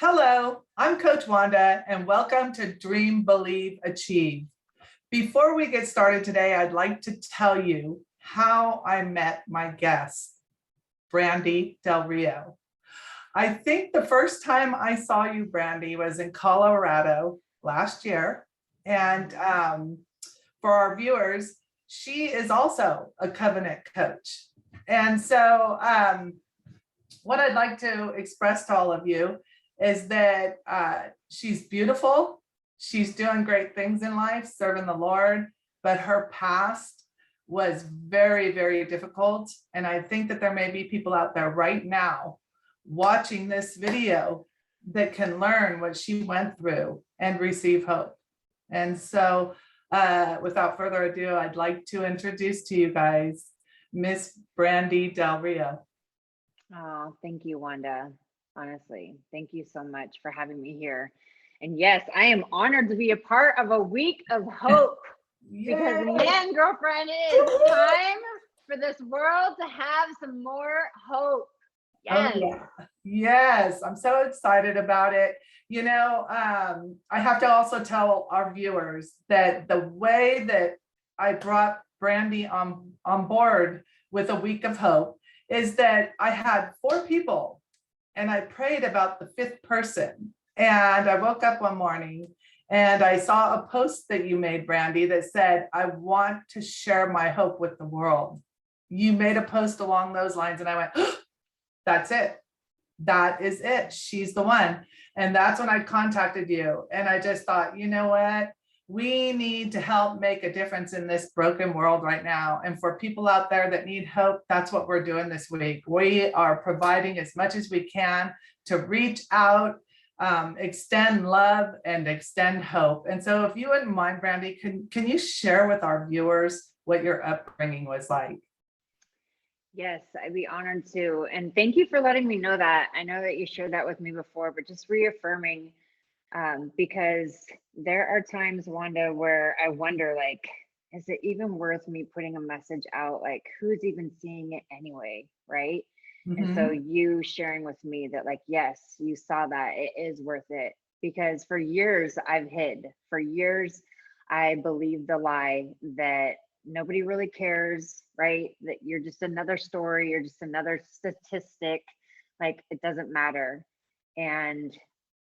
Hello, I'm Coach Wanda, and welcome to Dream, Believe, Achieve. Before we get started today, I'd like to tell you how I met my guest, Brandi Del Rio. I think the first time I saw you, Brandi, was in Colorado last year. And for our viewers, she is also a covenant coach. And so what I'd like to express to all of you is that she's beautiful. She's doing great things in life, serving the Lord, but her past was very, very difficult. And I think that there may be people out there right now watching this video that can learn what she went through and receive hope. And so without further ado, I'd like to introduce to you guys Miss Brandi Del Rio. Oh, thank you, Wanda. Honestly, thank you so much for having me here. And yes, I am honored to be a part of a week of hope because, man, girlfriend, it is time for this world to have some more hope. Yes. Oh, yeah. Yes, I'm so excited about it. You know, I have to also tell our viewers that the way that I brought Brandi on board with a week of hope is that I had 4 people and I prayed about the 5th person. And I woke up one morning and I saw a post that you made, Brandi, that said, I want to share my hope with the world. You made a post along those lines and I went, oh, that's it. That is it. She's the one. And that's when I contacted you. And I just thought, you know what? We need to help make a difference in this broken world right now. And for people out there that need hope, that's what we're doing this week. We are providing as much as we can to reach out, extend love and extend hope. And so if you wouldn't mind, Brandi, can you share with our viewers what your upbringing was like? Yes, I'd be honored to. And thank you for letting me know that. I know that you shared that with me before, but just reaffirming, because there are times, Wanda, where I wonder, like, is it even worth me putting a message out? Like, who's even seeing it anyway, right? And so you sharing with me that, like, yes, you saw that, it is worth it. Because for years I've hid. For years I believed the lie that nobody really cares, right? That you're just another story, you're just another statistic, like it doesn't matter. And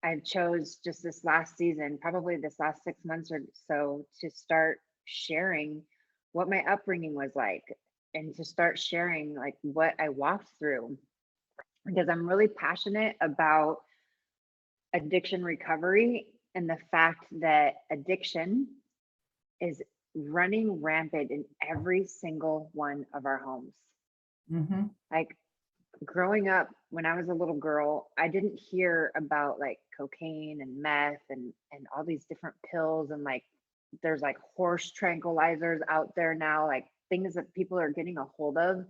I chose just this last season, probably this last 6 months or so, to start sharing what my upbringing was like and to start sharing like what I walked through, because I'm really passionate about addiction recovery and the fact that addiction is running rampant in every single one of our homes. Like growing up, when I was a little girl, I didn't hear about like cocaine and meth and all these different pills, and like there's like horse tranquilizers out there now, like things that people are getting a hold of,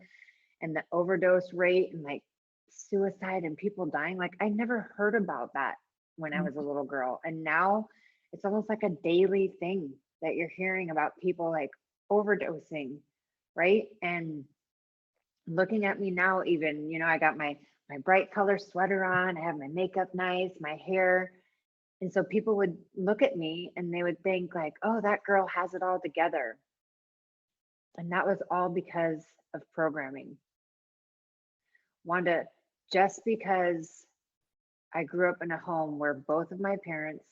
and the overdose rate and like suicide and people dying. Like I never heard about that when I was a little girl. And now it's almost like a daily thing that you're hearing about people like overdosing, right? And looking at me now, even, you know, I got my bright color sweater on, I have my makeup nice, my hair. And so people would look at me and they would think like, oh, that girl has it all together. And that was all because of programming. Wanda, just because I grew up in a home where both of my parents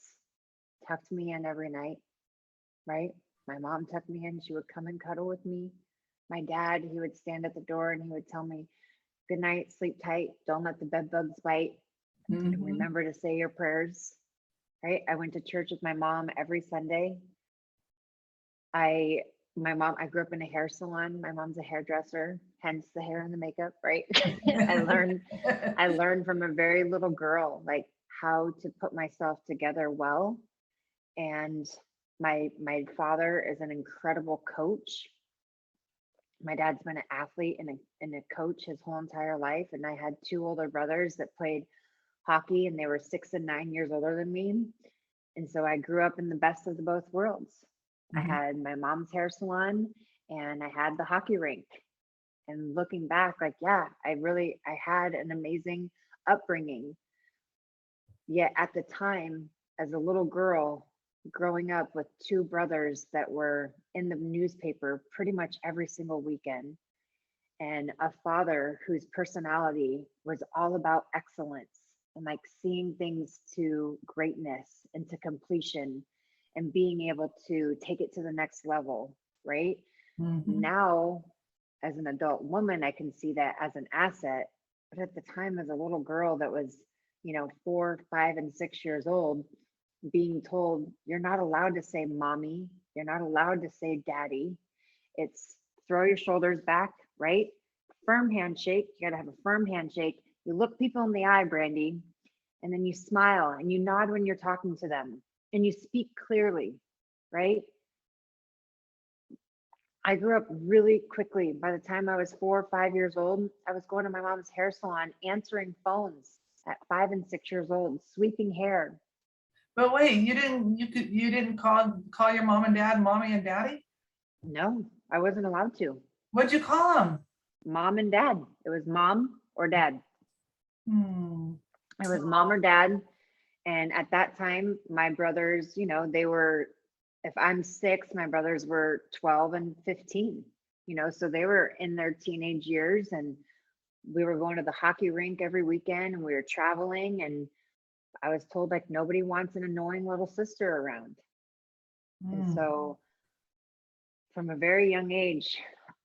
tucked me in every night, right? My mom tucked me in, she would come and cuddle with me. My dad, he would stand at the door and he would tell me, good night, sleep tight, don't let the bed bugs bite, and remember to say your prayers, right? I went to church with my mom every Sunday. I grew up in a hair salon. My mom's a hairdresser, hence the hair and the makeup, right? I learned from a very little girl, like how to put myself together well. And my father is an incredible coach. My dad's been an athlete and a coach his whole entire life. And I had 2 older brothers that played hockey, and they were 6 and 9 years older than me. And so I grew up in the best of the both worlds. I had my mom's hair salon and I had the hockey rink. And looking back, like, yeah, I had an amazing upbringing. Yet at the time, as a little girl growing up with two brothers that were in the newspaper pretty much every single weekend, and a father whose personality was all about excellence and like seeing things to greatness and to completion and being able to take it to the next level, right? Mhm. Now, as an adult woman, I can see that as an asset. But at the time, as a little girl that was, 4, 5, and 6 years old, being told you're not allowed to say mommy, you're not allowed to say daddy. It's throw your shoulders back, right? Firm handshake. You got to have a firm handshake. You look people in the eye, Brandi, and then you smile and you nod when you're talking to them and you speak clearly, right? I grew up really quickly. By the time I was 4 or 5 years old, I was going to my mom's hair salon, answering phones at 5 and 6 years old, sweeping hair. But wait, you didn't call your mom and dad mommy and daddy? No, I wasn't allowed to. What'd you call them? Mom and dad. It was mom or dad. Hmm. It was mom or dad. And at that time, my brothers, they were, if I'm 6, my brothers were 12 and 15, so they were in their teenage years, and we were going to the hockey rink every weekend and we were traveling. And I was told like nobody wants an annoying little sister around. And Hmm. so from a very young age,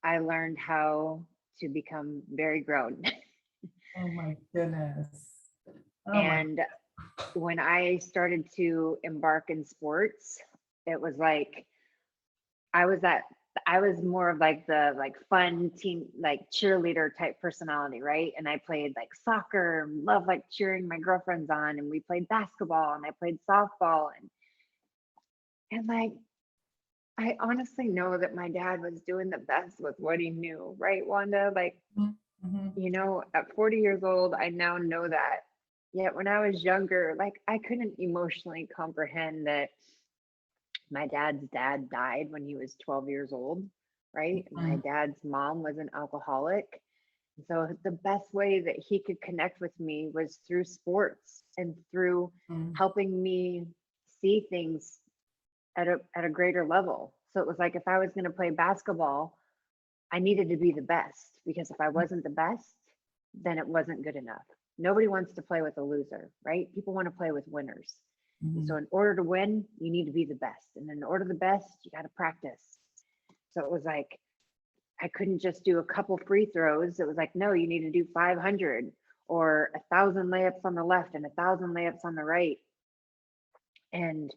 I learned how to become very grown. Oh my goodness. Oh my. And when I started to embark in sports, it was like I was that I was more of like the like fun teen like cheerleader type personality, right? And I played like soccer, love like cheering my girlfriends on, and we played basketball and I played softball and like I honestly know that my dad was doing the best with what he knew, right, Wanda? Like, Mhm. at 40 years old, I now know that. Yet when I was younger, like I couldn't emotionally comprehend that my dad's dad died when he was 12 years old, right? My Mhm. dad's mom was an alcoholic. So the best way that he could connect with me was through sports and through Mhm. helping me see things at a greater level. So it was like if I was going to play basketball, I needed to be the best, because if I wasn't the best, then it wasn't good enough. Nobody wants to play with a loser, right? People want to play with winners. And so Mhm. in order to win, you need to be the best. And in order to the best, you got to practice. So it was like I couldn't just do a couple free throws. It was like, no, you need to do 500 or 1,000 layups on the left and 1,000 layups on the right. And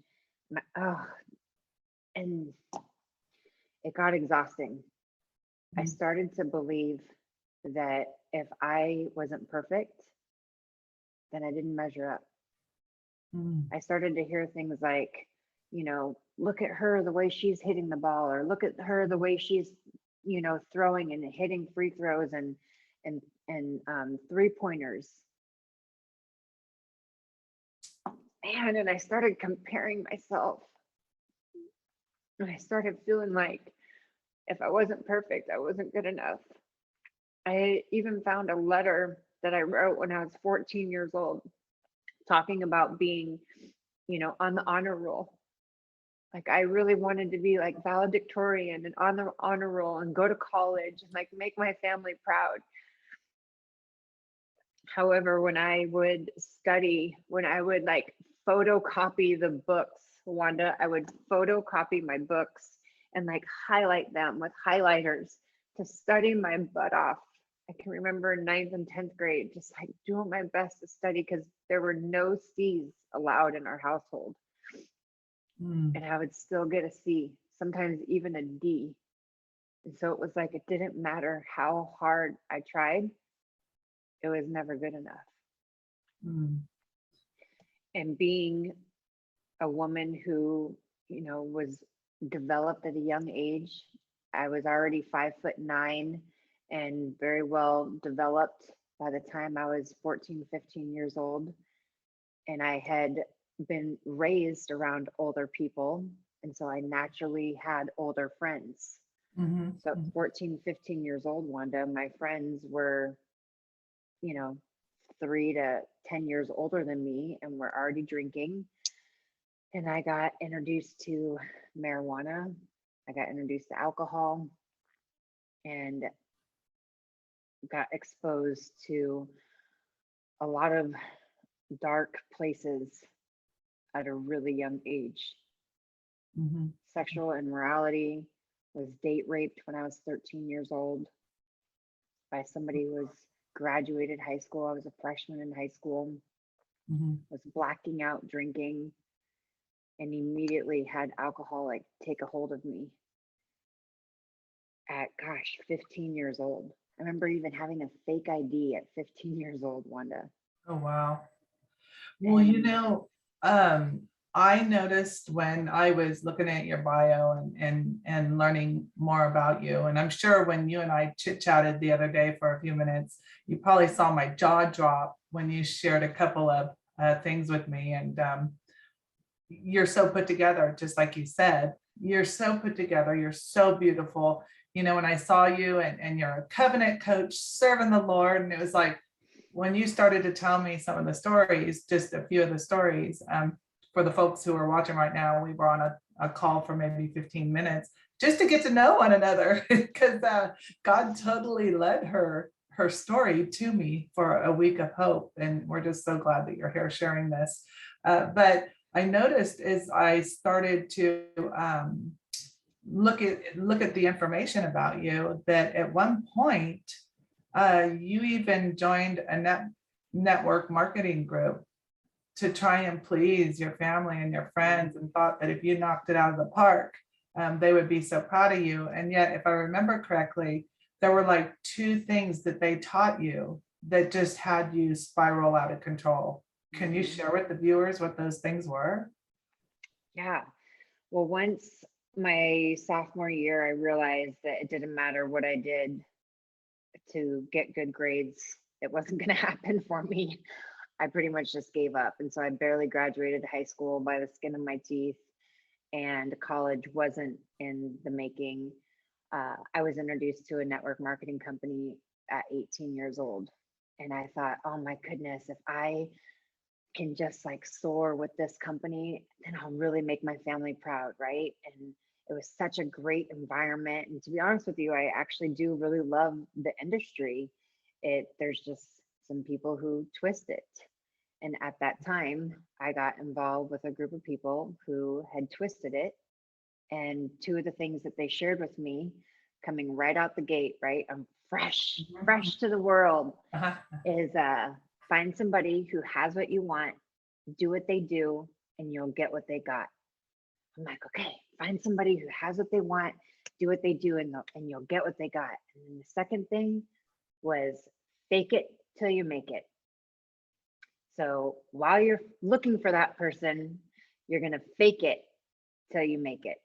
oh, and it got exhausting. I Mhm. started to believe that if I wasn't perfect, then I didn't measure up. Mhm. I started to hear things like, look at her the way she's hitting the ball, or look at her the way she's, throwing and hitting free throws and 3 pointers. Man, and I started comparing myself. And I started feeling like if I wasn't perfect, I wasn't good enough. I even found a letter that I wrote when I was 14 years old, talking about being, on the honor roll. Like I really wanted to be like valedictorian and on the honor roll and go to college and like make my family proud. However, when I would study, when I would like photocopy the books, Wanda, I would photocopy my books and like highlight them with highlighters to study my butt off. I can remember ninth and 10th grade, just like doing my best to study because there were no C's allowed in our household. Mhm. And I would still get a C, sometimes even a D. And so it was like it didn't matter how hard I tried, it was never good enough. Mhm. And being a woman who, was developed at a young age, I was already 5'9" and very well developed by the time I was 14, 15 years old. And I had been raised around older people. And so I naturally had older friends. Mhm. So Mhm. 14, 15 years old, Wanda, my friends were, you know, 3 to 10 years older than me and were already drinking. And I got introduced to marijuana. I got introduced to alcohol and got exposed to a lot of dark places at a really young age. Mhm. Sexual immorality, was date raped when I was 13 years old by somebody who was graduated high school. I was a freshman in high school, Mhm. was blacking out drinking, and immediately had alcohol like take a hold of me at 15 years old. I remember even having a fake ID at 15 years old, Wanda. Oh, wow. Well, And I noticed when I was looking at your bio and learning more about you, and I'm sure when you and I chit chatted the other day for a few minutes, you probably saw my jaw drop when you shared a couple of things with me. And you're so put together, just like you said. You're so put together. You're so beautiful. When I saw you and you're a covenant coach serving the Lord, and it was like, when you started to tell me some of the stories, just a few of the stories, for the folks who are watching right now, we were on a call for maybe 15 minutes just to get to know one another because God totally led her story to me for a week of hope. And we're just so glad that you're here sharing this. But I noticed as I started to look at the information about you that at one point you even joined a network marketing group to try and please your family and your friends, and thought that if you knocked it out of the park, they would be so proud of you. And yet, if I remember correctly, there were like two things that they taught you that just had you spiral out of control. Can you share with the viewers what those things were? yeah, well, once my sophomore year, I realized that it didn't matter what I did to get good grades, it wasn't going to happen for me. I pretty much just gave up. And so I barely graduated high school by the skin of my teeth, and college wasn't in the making. I was introduced to a network marketing company at 18 years old. And I thought, oh my goodness, if I can just like soar with this company, then I'll really make my family proud, right? And it was such a great environment. And to be honest with you, I actually do really love the industry. There's just some people who twist it. And at that time, I got involved with a group of people who had twisted it. And two of the things that they shared with me coming right out the gate, right? I'm fresh to the world, Uh-huh. is find somebody who has what you want, do what they do, and you'll get what they got. I'm like, okay, find somebody who has what they want, do what they do, and you'll get what they got. And then the second thing was fake it till you make it. So while you're looking for that person, you're going to fake it till you make it.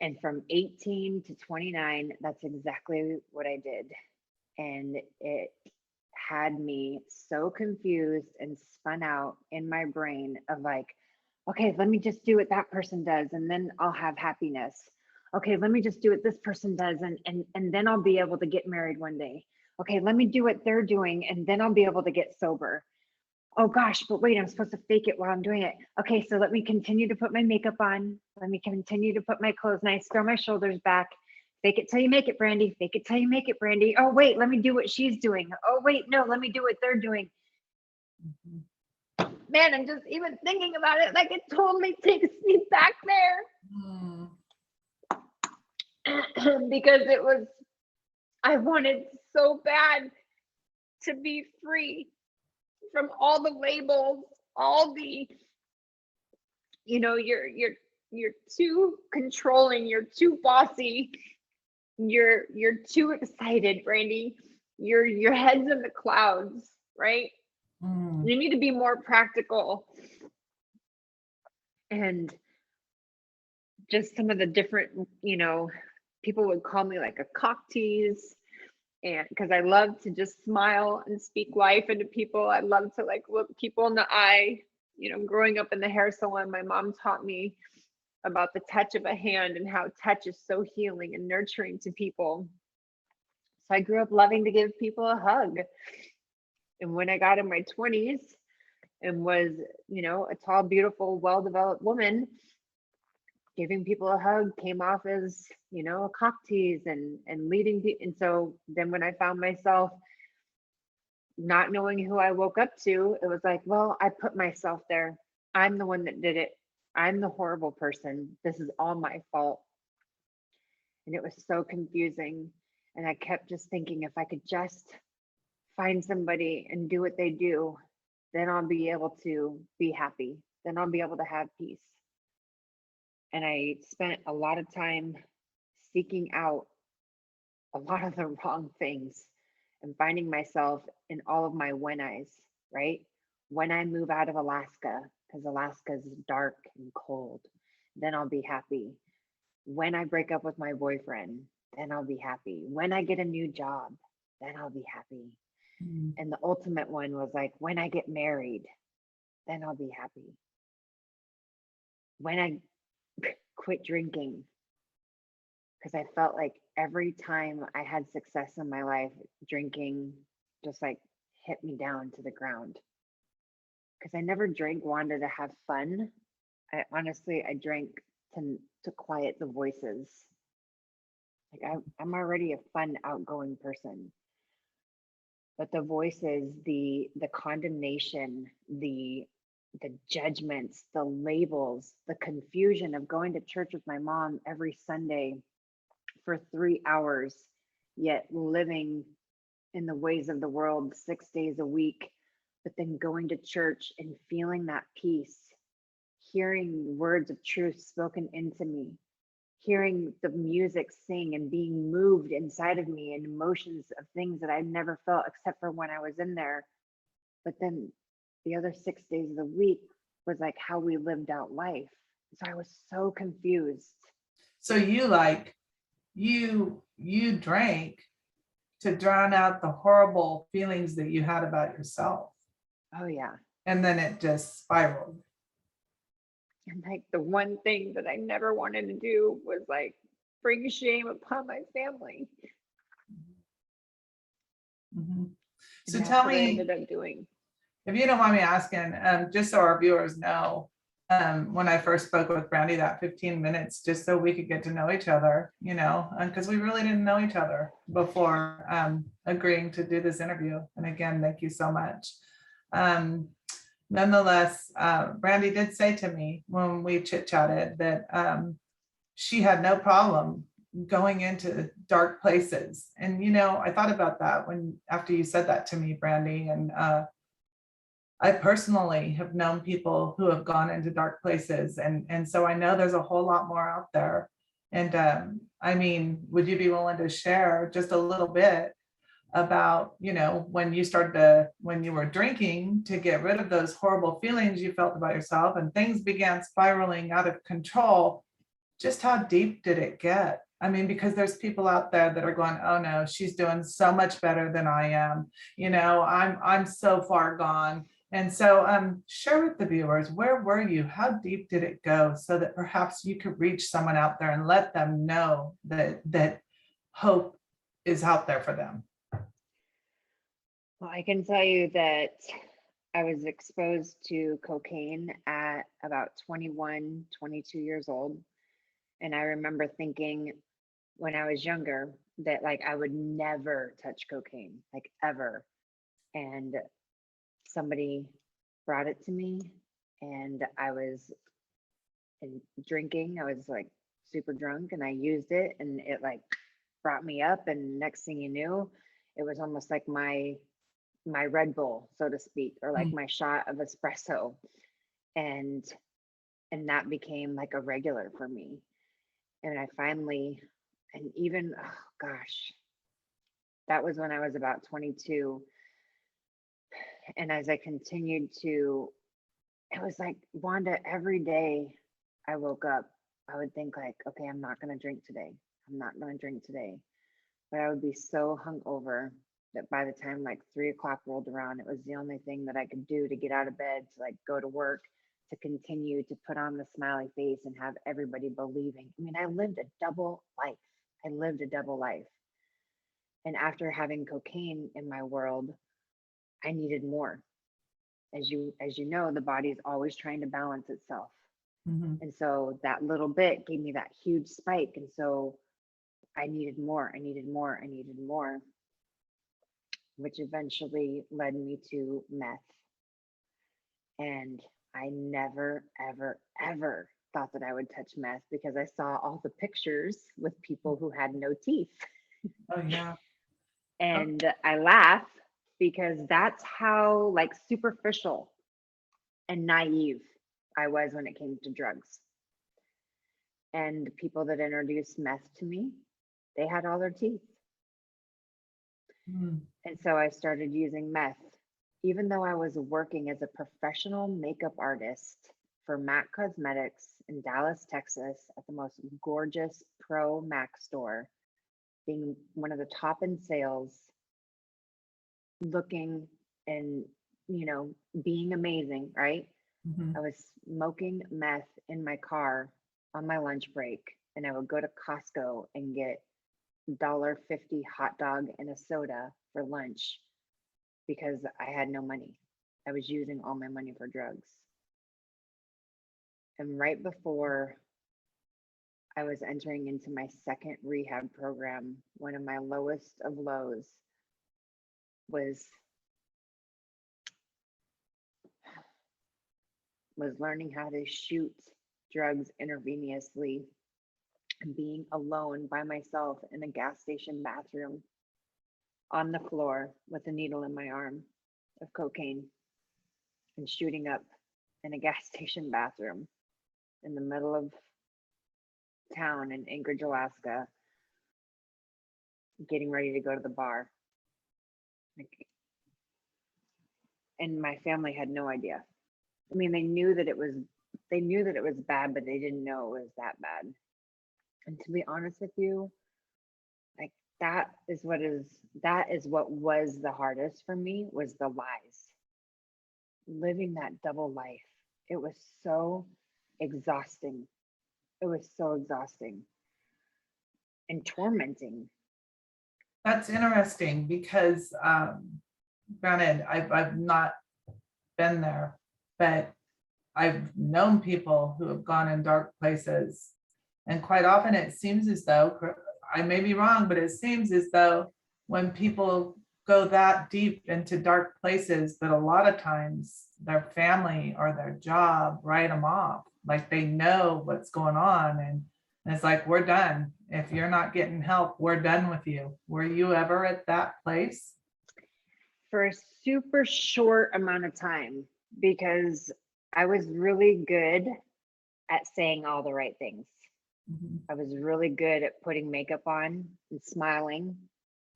And from 18 to 29, that's exactly what I did. And it had me so confused and spun out in my brain of like, okay, let me just do what that person does and then I'll have happiness. Okay, let me just do what this person does and then I'll be able to get married one day. Okay, let me do what they're doing and then I'll be able to get sober. Oh gosh, but wait, I'm supposed to fake it while I'm doing it. Okay, so let me continue to put my makeup on. Let me continue to put my clothes nice, throw my shoulders back. Fake it till you make it, Brandi. Fake it till you make it, Brandi. Oh wait, let me do what she's doing. Oh wait, no, let me do what they're doing. Man, I'm just even thinking about it, like it totally takes me back there. Because I wanted so bad to be free from all the labels, all the, you're too controlling, you're too bossy, you're too excited, Brandi. Your head's in the clouds, right? You need to be more practical. And just some of the different, people would call me like a cock tease. And because I love to just smile and speak life into people. I love to like look people in the eye. Growing up in the hair salon, my mom taught me about the touch of a hand and how touch is so healing and nurturing to people. So I grew up loving to give people a hug. And when I got in my 20s and was, a tall, beautiful, well-developed woman, giving people a hug came off as, a cock tease and leading. And so then when I found myself not knowing who I woke up to, it was like, well, I put myself there. I'm the one that did it. I'm the horrible person. This is all my fault. And it was so confusing. And I kept just thinking, if I could just find somebody and do what they do, then I'll be able to be happy. Then I'll be able to have peace. And I spent a lot of time seeking out a lot of the wrong things and finding myself in all of my when I's, right? When I move out of Alaska, because Alaska is dark and cold, then I'll be happy. When I break up with my boyfriend, then I'll be happy. When I get a new job, then I'll be happy. Mm. And the ultimate one was like, when I get married, then I'll be happy. When I quit drinking, because I felt like every time I had success in my life, drinking just like hit me down to the ground. Because I never drank Wanda to have fun. I drank to quiet the voices. Like I'm already a fun, outgoing person, but the voices, the condemnation, the judgments, the labels, the confusion of going to church with my mom every Sunday for 3 hours, yet living in the ways of the world 6 days a week, but then going to church and feeling that peace, hearing words of truth spoken into me, hearing the music sing and being moved inside of me and emotions of things that I'd never felt except for when I was in there. But then the other 6 days of the week was like how we lived out life. So I was so confused. So you drank to drown out the horrible feelings that you had about yourself. Oh, yeah. And then it just spiraled. And like the one thing that I never wanted to do was like bring shame upon my family. Mm-hmm. So And that's tell what I me, ended up doing. if you don't mind me asking, just so our viewers know, when I first spoke with Brandi, that 15 minutes, just so we could get to know each other, because we really didn't know each other before agreeing to do this interview. And again, thank you so much. Nonetheless, Brandi did say to me when we chit-chatted that she had no problem going into dark places. And, I thought about that after you said that to me, Brandi, and I personally have known people who have gone into dark places. And so I know there's a whole lot more out there. And I mean, would you be willing to share just a little bit about, when you were drinking to get rid of those horrible feelings you felt about yourself and things began spiraling out of control, just how deep did it get? I mean, because there's people out there that are going, oh no, she's doing so much better than I am. I'm so far gone. And so share with the viewers, where were you? How deep did it go so that perhaps you could reach someone out there and let them know that hope is out there for them? Well, I can tell you that I was exposed to cocaine at about 21, 22 years old. And I remember thinking when I was younger that like I would never touch cocaine, like ever. And somebody brought it to me and I was drinking. I was like super drunk and I used it and it like brought me up. And next thing you knew, it was almost like my Red Bull, so to speak, or like my shot of espresso. And that became like a regular for me. And I finally, and even, oh gosh, that was when I was about 22. And as I continued to, it was like, Wanda, every day I woke up, I would think like, okay, I'm not going to drink today. I'm not going to drink today. But I would be so hungover that by the time like 3 o'clock rolled around, it was the only thing that I could do to get out of bed, to like go to work, to continue to put on the smiley face and have everybody believing. I mean, I lived a double life. I lived a double life. And after having cocaine in my world, I needed more. As you know, the body is always trying to balance itself. Mhm. And so that little bit gave me that huge spike. And so I needed more, I needed more, I needed more, which eventually led me to meth. And I never, ever, ever thought that I would touch meth because I saw all the pictures with people who had no teeth. Oh, yeah. Oh, And I laugh because that's how like superficial and naive I was when it came to drugs. And people that introduced meth to me, they had all their teeth. mm, And so I started using meth, even though I was working as a professional makeup artist for MAC Cosmetics in Dallas, Texas, at the most gorgeous pro MAC store, being one of the top in sales, looking and, being amazing, right? mhm. I was smoking meth in my car on my lunch break, and I would go to Costco and get $1.50 hot dog and a soda for lunch because I had no money. I was using all my money for drugs. And right before I was entering into my second rehab program, one of my lowest of lows was learning how to shoot drugs intravenously and being alone by myself in a gas station bathroom on the floor with a needle in my arm of cocaine and shooting up in a gas station bathroom in the middle of town in Anchorage, Alaska, getting ready to go to the bar. Like, and my family had no idea. I mean, they knew that it was bad, but they didn't know it was that bad. And to be honest with you, like that is what was the hardest for me, was the lies. Living that double life. It was so exhausting. It was so exhausting and tormenting. That's interesting because, granted, I've not been there, but I've known people who have gone in dark places. And quite often it seems as though, I may be wrong, but it seems as though when people go that deep into dark places, that a lot of times their family or their job write them off. Like they know what's going on, and it's like, we're done. If you're not getting help, we're done with you. Were you ever at that place? For a super short amount of time, because I was really good at saying all the right things. Mhm, I was really good at putting makeup on and smiling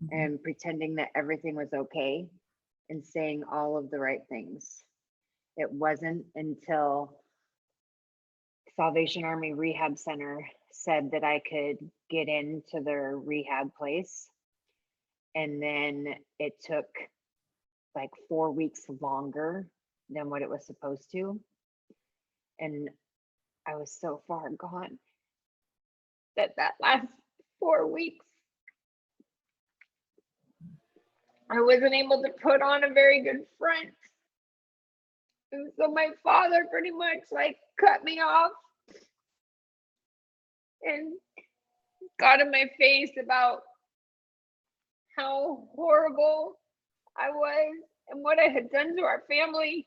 mhm. and pretending that everything was okay and saying all of the right things. It wasn't until Salvation Army Rehab Center said that I could get into their rehab place. And then it took like 4 weeks longer than what it was supposed to. And I was so far gone that last 4 weeks, I wasn't able to put on a very good front. And so my father pretty much like cut me off and got in my face about how horrible I was and what I had done to our family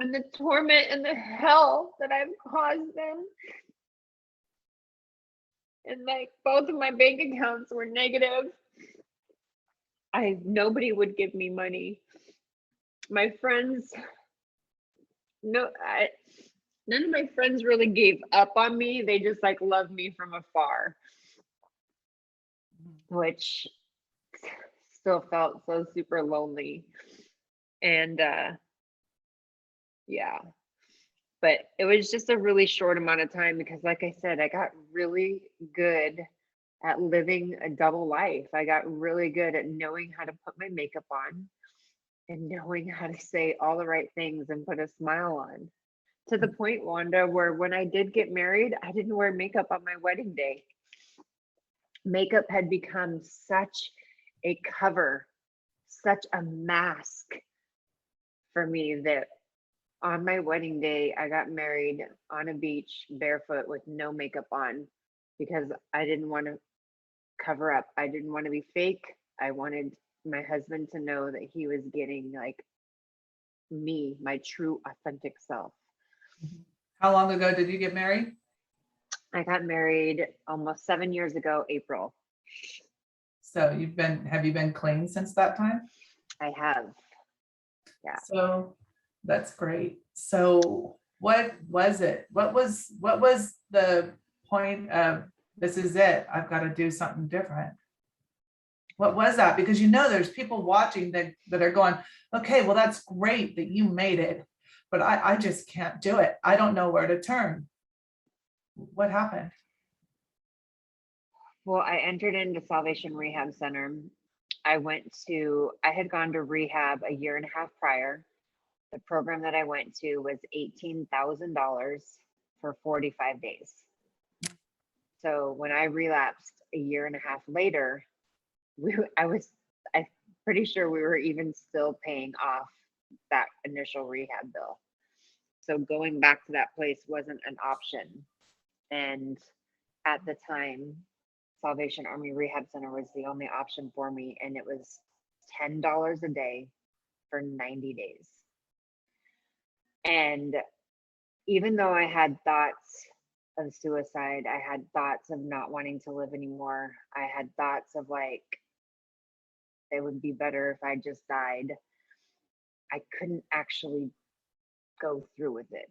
and the torment and the hell that I've caused them. And like both of my bank accounts were negative. Nobody would give me money. My friends, no, none of my friends really gave up on me. They just like loved me from afar, which still felt so super lonely. And yeah, but it was just a really short amount of time because, like I said, I got really good at living a double life. I got really good at knowing how to put my makeup on and knowing how to say all the right things and put a smile on. To the point, Wanda, where when I did get married, I didn't wear makeup on my wedding day. Makeup had become such a cover, such a mask for me that on my wedding day, I got married on a beach barefoot with no makeup on because I didn't want to cover up. I didn't want to be fake. I wanted my husband to know that he was getting like me, my true authentic self. How long ago did you get married? I got married almost 7 years ago, April. So have you been clean since that time? I have. Yeah. So that's great. So what was it? What was the point of this is it? I've got to do something different. What was that? Because there's people watching that are going, okay, well, that's great that you made it, but I just can't do it. I don't know where to turn. What happened? Well, I entered into Salvation Rehab Center. I had gone to rehab a year and a half prior. The program that I went to was $18,000 for 45 days. So when I relapsed a year and a half later, I'm pretty sure we were even still paying off that initial rehab bill. So going back to that place wasn't an option. And at the time, Salvation Army Rehab Center was the only option for me. And it was $10 a day for 90 days. And even though I had thoughts of suicide, I had thoughts of not wanting to live anymore. I had thoughts of like, it would be better if I just died. I couldn't actually go through with it.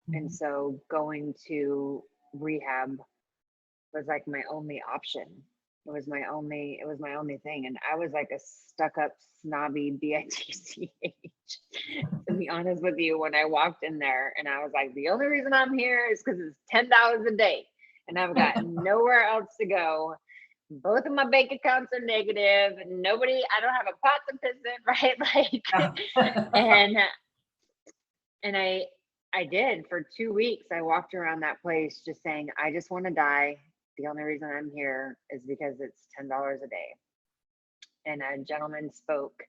And so going to rehab was like my only option. It was my only thing. And I was like a stuck up, snobby bitch. To be honest with you, when I walked in there and I was like, the only reason I'm here is because it's $10 a day and I've got nowhere else to go. Both of my bank accounts are negative and I don't have a pot to piss in, right? Like, and I did for 2 weeks. I walked around that place just saying, I just want to die. The only reason I'm here is because it's $10 a day. And a gentleman spoke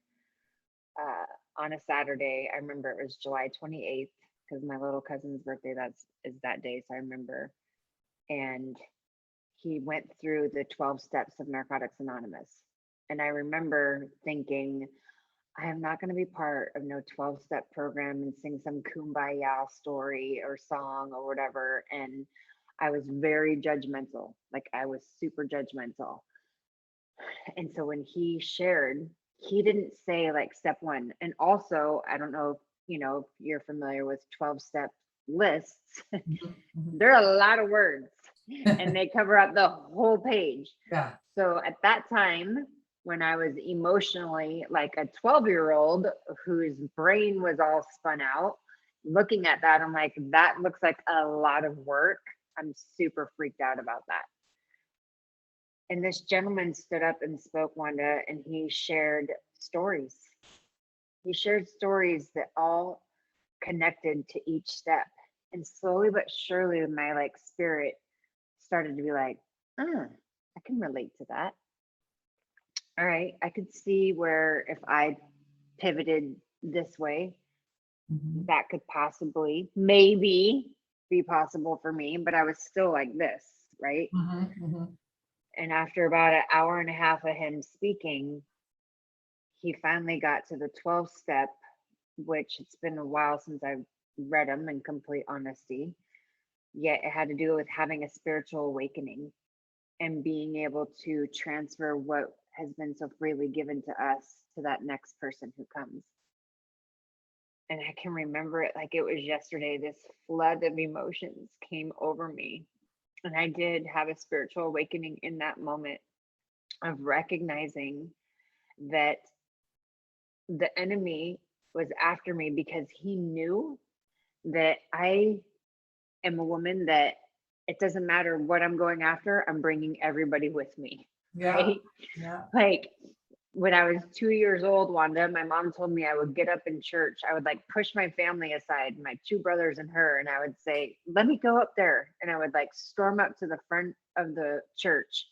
on a Saturday. I remember it was July 28th because my little cousin's birthday is that day. So I remember. And he went through the 12 steps of Narcotics Anonymous. And I remember thinking, I am not going to be part of no 12-step program and sing some kumbaya story or song or whatever. And I was very judgmental. Like I was super judgmental. And so when he shared, he didn't say like step one. And also, I don't know if you're familiar with 12-step lists. There are a lot of words and they cover up the whole page. Yeah. So at that time, when I was emotionally like a 12-year-old whose brain was all spun out, looking at that, I'm like, that looks like a lot of work. I'm super freaked out about that. And this gentleman stood up and spoke, Wanda, and he shared stories. He shared stories that all connected to each step. And slowly but surely, my like spirit started to be like, I can relate to that. All right, I could see where if I pivoted this way, that could possibly, maybe be possible for me, but I was still like this, right? And after about an hour and a half of him speaking, he finally got to the 12th step, which it's been a while since I've read them in complete honesty. Yet it had to do with having a spiritual awakening and being able to transfer what has been so freely given to us to that next person who comes. And I can remember it like it was yesterday. This flood of emotions came over me. And I did have a spiritual awakening in that moment of recognizing that the enemy was after me because he knew that I am a woman that it doesn't matter what I'm going after, I'm bringing everybody with me. Yeah. Right? Yeah. Like when I was 2 years old, Wanda, my mom told me I would get up in church. I would like push my family aside, my two brothers and her, and I would say, let me go up there. And I would like storm up to the front of the church.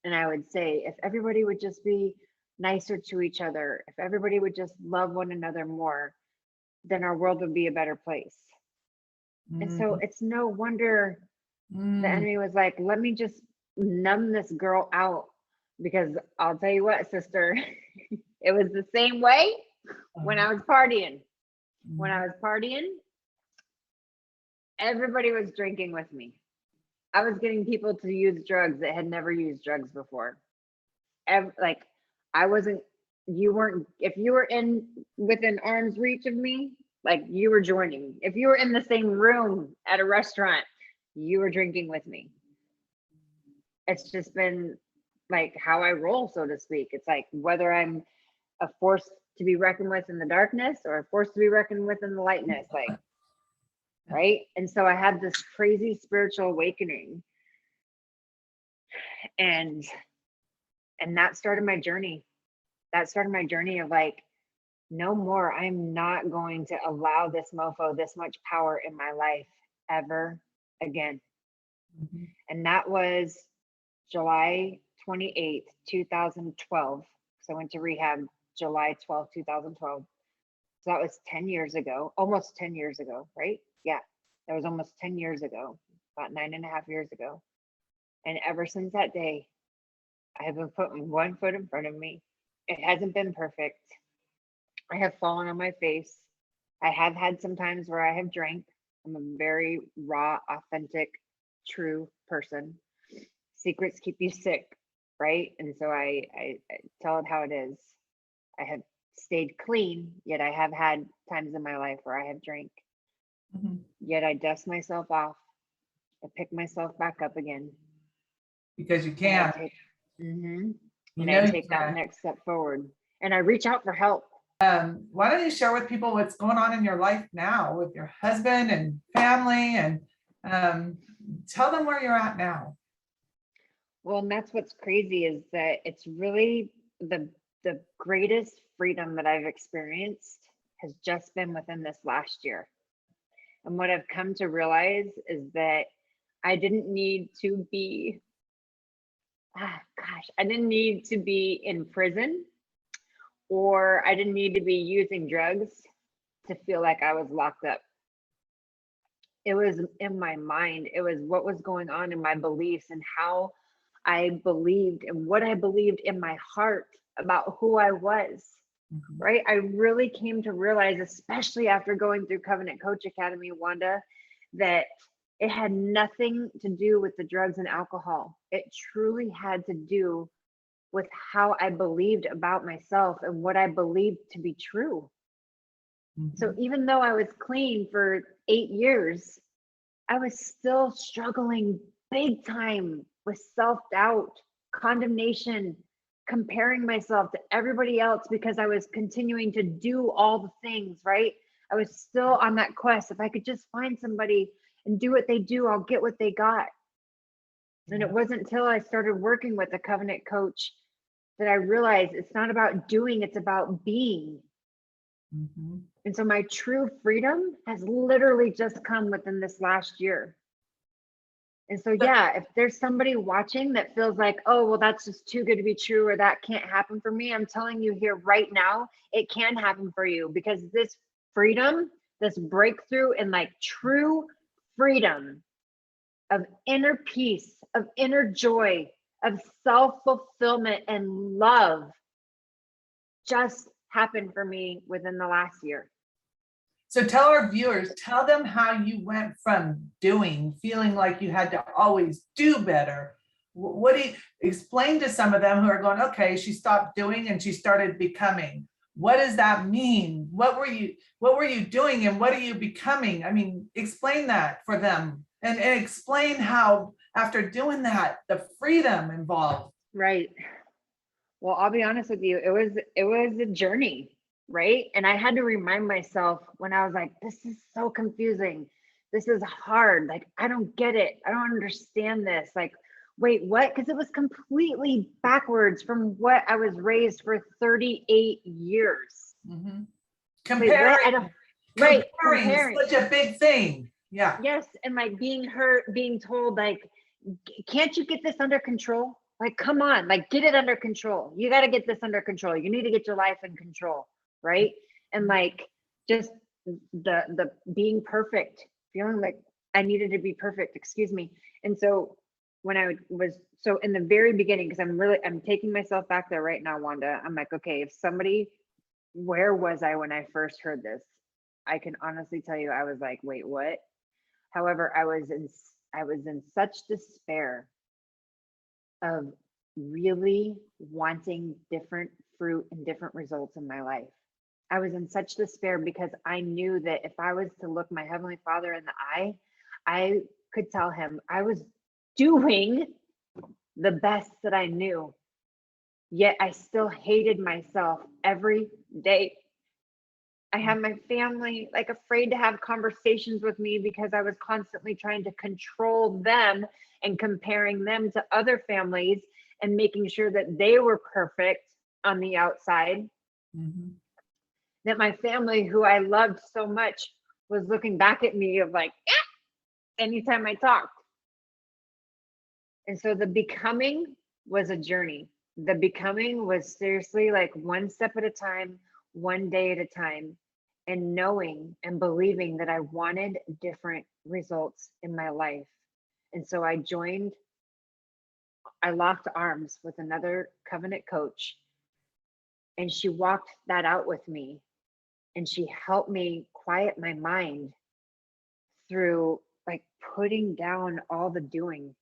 And I would say, if everybody would just be nicer to each other, if everybody would just love one another more, then our world would be a better place. And so Mm, it's no wonder the mm, enemy was like, let me just numb this girl out. Because I'll tell you what, sister, it was the same way when I was partying. When I was partying, everybody was drinking with me. I was getting people to use drugs that had never used drugs before. Like I wasn't, you weren't, if you were in within arm's reach of me, like you were joining. If you were in the same room at a restaurant, you were drinking with me. It's just been like how I roll, so to speak. It's like whether I'm a force to be reckoned with in the darkness or a force to be reckoned with in the lightness, like, right? And so I had this crazy spiritual awakening, and that started my journey. That started my journey of like, no more. I'm not going to allow this mofo this much power in my life ever again. mhm. And that was July 28th, 2012. So I went to rehab July 12th, 2012. So that was 10 years ago, almost 10 years ago, right? Yeah, that was almost 10 years ago, about 9.5 years ago. And ever since that day, I have been putting one foot in front of me. It hasn't been perfect. I have fallen on my face. I have had some times where I have drank. I'm a very raw, authentic, true person. Secrets keep you sick, right? And so I tell it how it is. I have stayed clean, yet I have had times in my life where I have drank. Mhm. Yet I dust myself off. I pick myself back up again, Because you and I can, take, you and know I you take that can. next step forward, and I reach out for help. Why don't you share with people what's going on in your life now with your husband and family, and um, tell them where you're at now. Well, and that's what's crazy is that it's really the greatest freedom that I've experienced has just been within this last year. And what I've come to realize is that I didn't need to be, I didn't need to be in prison, or I didn't need to be using drugs to feel like I was locked up. It was in my mind. It was what was going on in my beliefs and how I believed and what I believed in my heart about who I was. Mhm. Right. I really came to realize, especially after going through Covenant Coach Academy, Wanda, that it had nothing to do with the drugs and alcohol. It truly had to do with how I believed about myself and what I believed to be true. So Mhm. even though I was clean for 8 years, I was still struggling big time with self-doubt, condemnation, comparing myself to everybody else because I was continuing to do all the things, right? I was still on that quest. If I could just find somebody and do what they do, I'll get what they got. And it Yeah. wasn't until I started working with a covenant coach that I realized it's not about doing, it's about being. Mhm. And so my true freedom has literally just come within this last year. And so, yeah, if there's somebody watching that feels like, oh, well, that's just too good to be true, or that can't happen for me, I'm telling you here right now, it can happen for you, because this freedom, this breakthrough, and like true freedom of inner peace, of inner joy, of self fulfillment and love just happened for me within the last year. So tell our viewers, tell them how you went from feeling like you had to always do better. What do you explain to some of them who are going, okay, she stopped doing and she started becoming. What does that mean? What were you doing and what are you becoming? I mean, explain that for them, and explain how after doing that, the freedom involved. Right. Well, I'll be honest with you, it was a journey, right? And I had to remind myself when I was like, this is so confusing. This is hard. Like, I don't get it. I don't understand this. Like, wait, what? Because it was completely backwards from what I was raised for 38 years. Mhm. Wait, what? I Comparing, don't, right, comparing is comparing. such a big thing. Yeah. Yes. And like being hurt, being told, like, can't you get this under control? Like, come on, like, get it under control. You got to get this under control. You need to get your life in control, right? And like, just the being perfect, feeling like I needed to be perfect, excuse me. And so when I was, so in the very beginning, because I'm taking myself back there right now, Wanda. I'm like, okay, if somebody, where was I when I first heard this? I can honestly tell you, I was like, wait, what? However, I was in such despair of really wanting different fruit and different results in my life. I was in such despair because I knew that if I was to look my Heavenly Father in the eye, I could tell him I was doing the best that I knew. Yet I still hated myself every day. I had my family like afraid to have conversations with me because I was constantly trying to control them and comparing them to other families and making sure that they were perfect on the outside. Mhm. That my family, who I loved so much, was looking back at me of like, anytime I talked. And so the becoming was a journey. The becoming was seriously like one step at a time, one day at a time, and knowing and believing that I wanted different results in my life. And so I locked arms with another covenant coach, and she walked that out with me. And she helped me quiet my mind through like putting down all the doing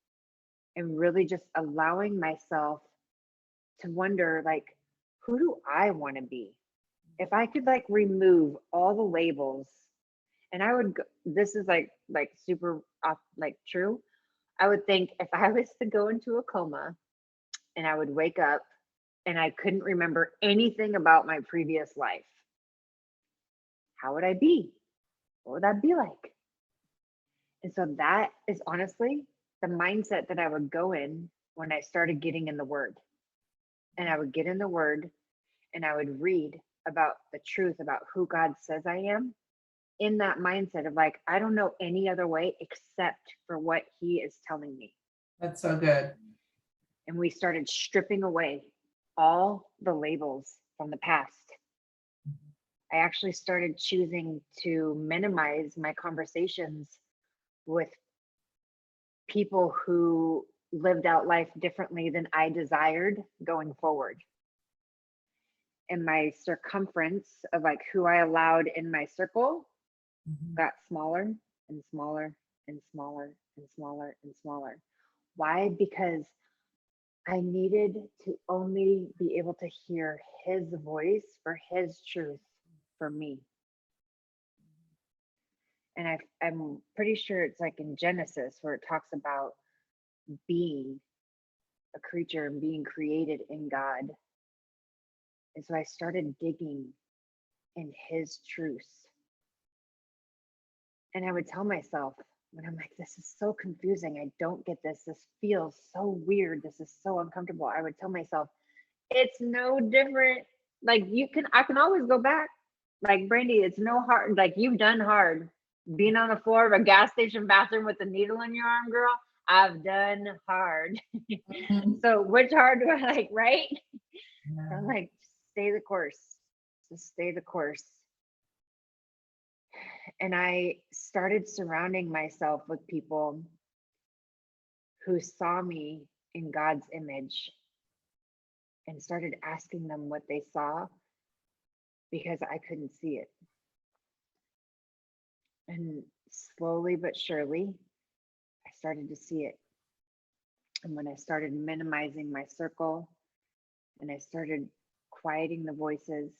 and really just allowing myself to wonder, like, who do I want to be? If I could like remove all the labels, and I would this is like super off, like true. I would think if I was to go into a coma and I would wake up and I couldn't remember anything about my previous life, how would I be? What would that be like? And so that is honestly the mindset that I would go in when I started getting in the word. And I would get in the word and I would read about the truth about who God says I am, in that mindset of like, I don't know any other way except for what he is telling me. That's so good. And we started stripping away all the labels from the past. I actually started choosing to minimize my conversations with people who lived out life differently than I desired going forward. And my circumference of like who I allowed in my circle Mhm. got smaller and smaller and smaller and smaller and smaller. Why? Because I needed to only be able to hear his voice for his truth for me. And I'm pretty sure it's like in Genesis where it talks about being a creature and being created in God. And so I started digging in his truths. And I would tell myself, when I'm like, this is so confusing. I don't get this. This feels so weird. This is so uncomfortable. I would tell myself, it's no different. Like I can always go back. Like Brandi, it's no hard. Like you've done hard. Being on the floor of a gas station bathroom with a needle in your arm, girl. I've done hard. Mhm. So which hard do I like, right? So I'm Yeah. like, stay the course. Just stay the course. And I started surrounding myself with people who saw me in God's image and started asking them what they saw because I couldn't see it. And slowly but surely, I started to see it. And when I started minimizing my circle and I started quieting the voices,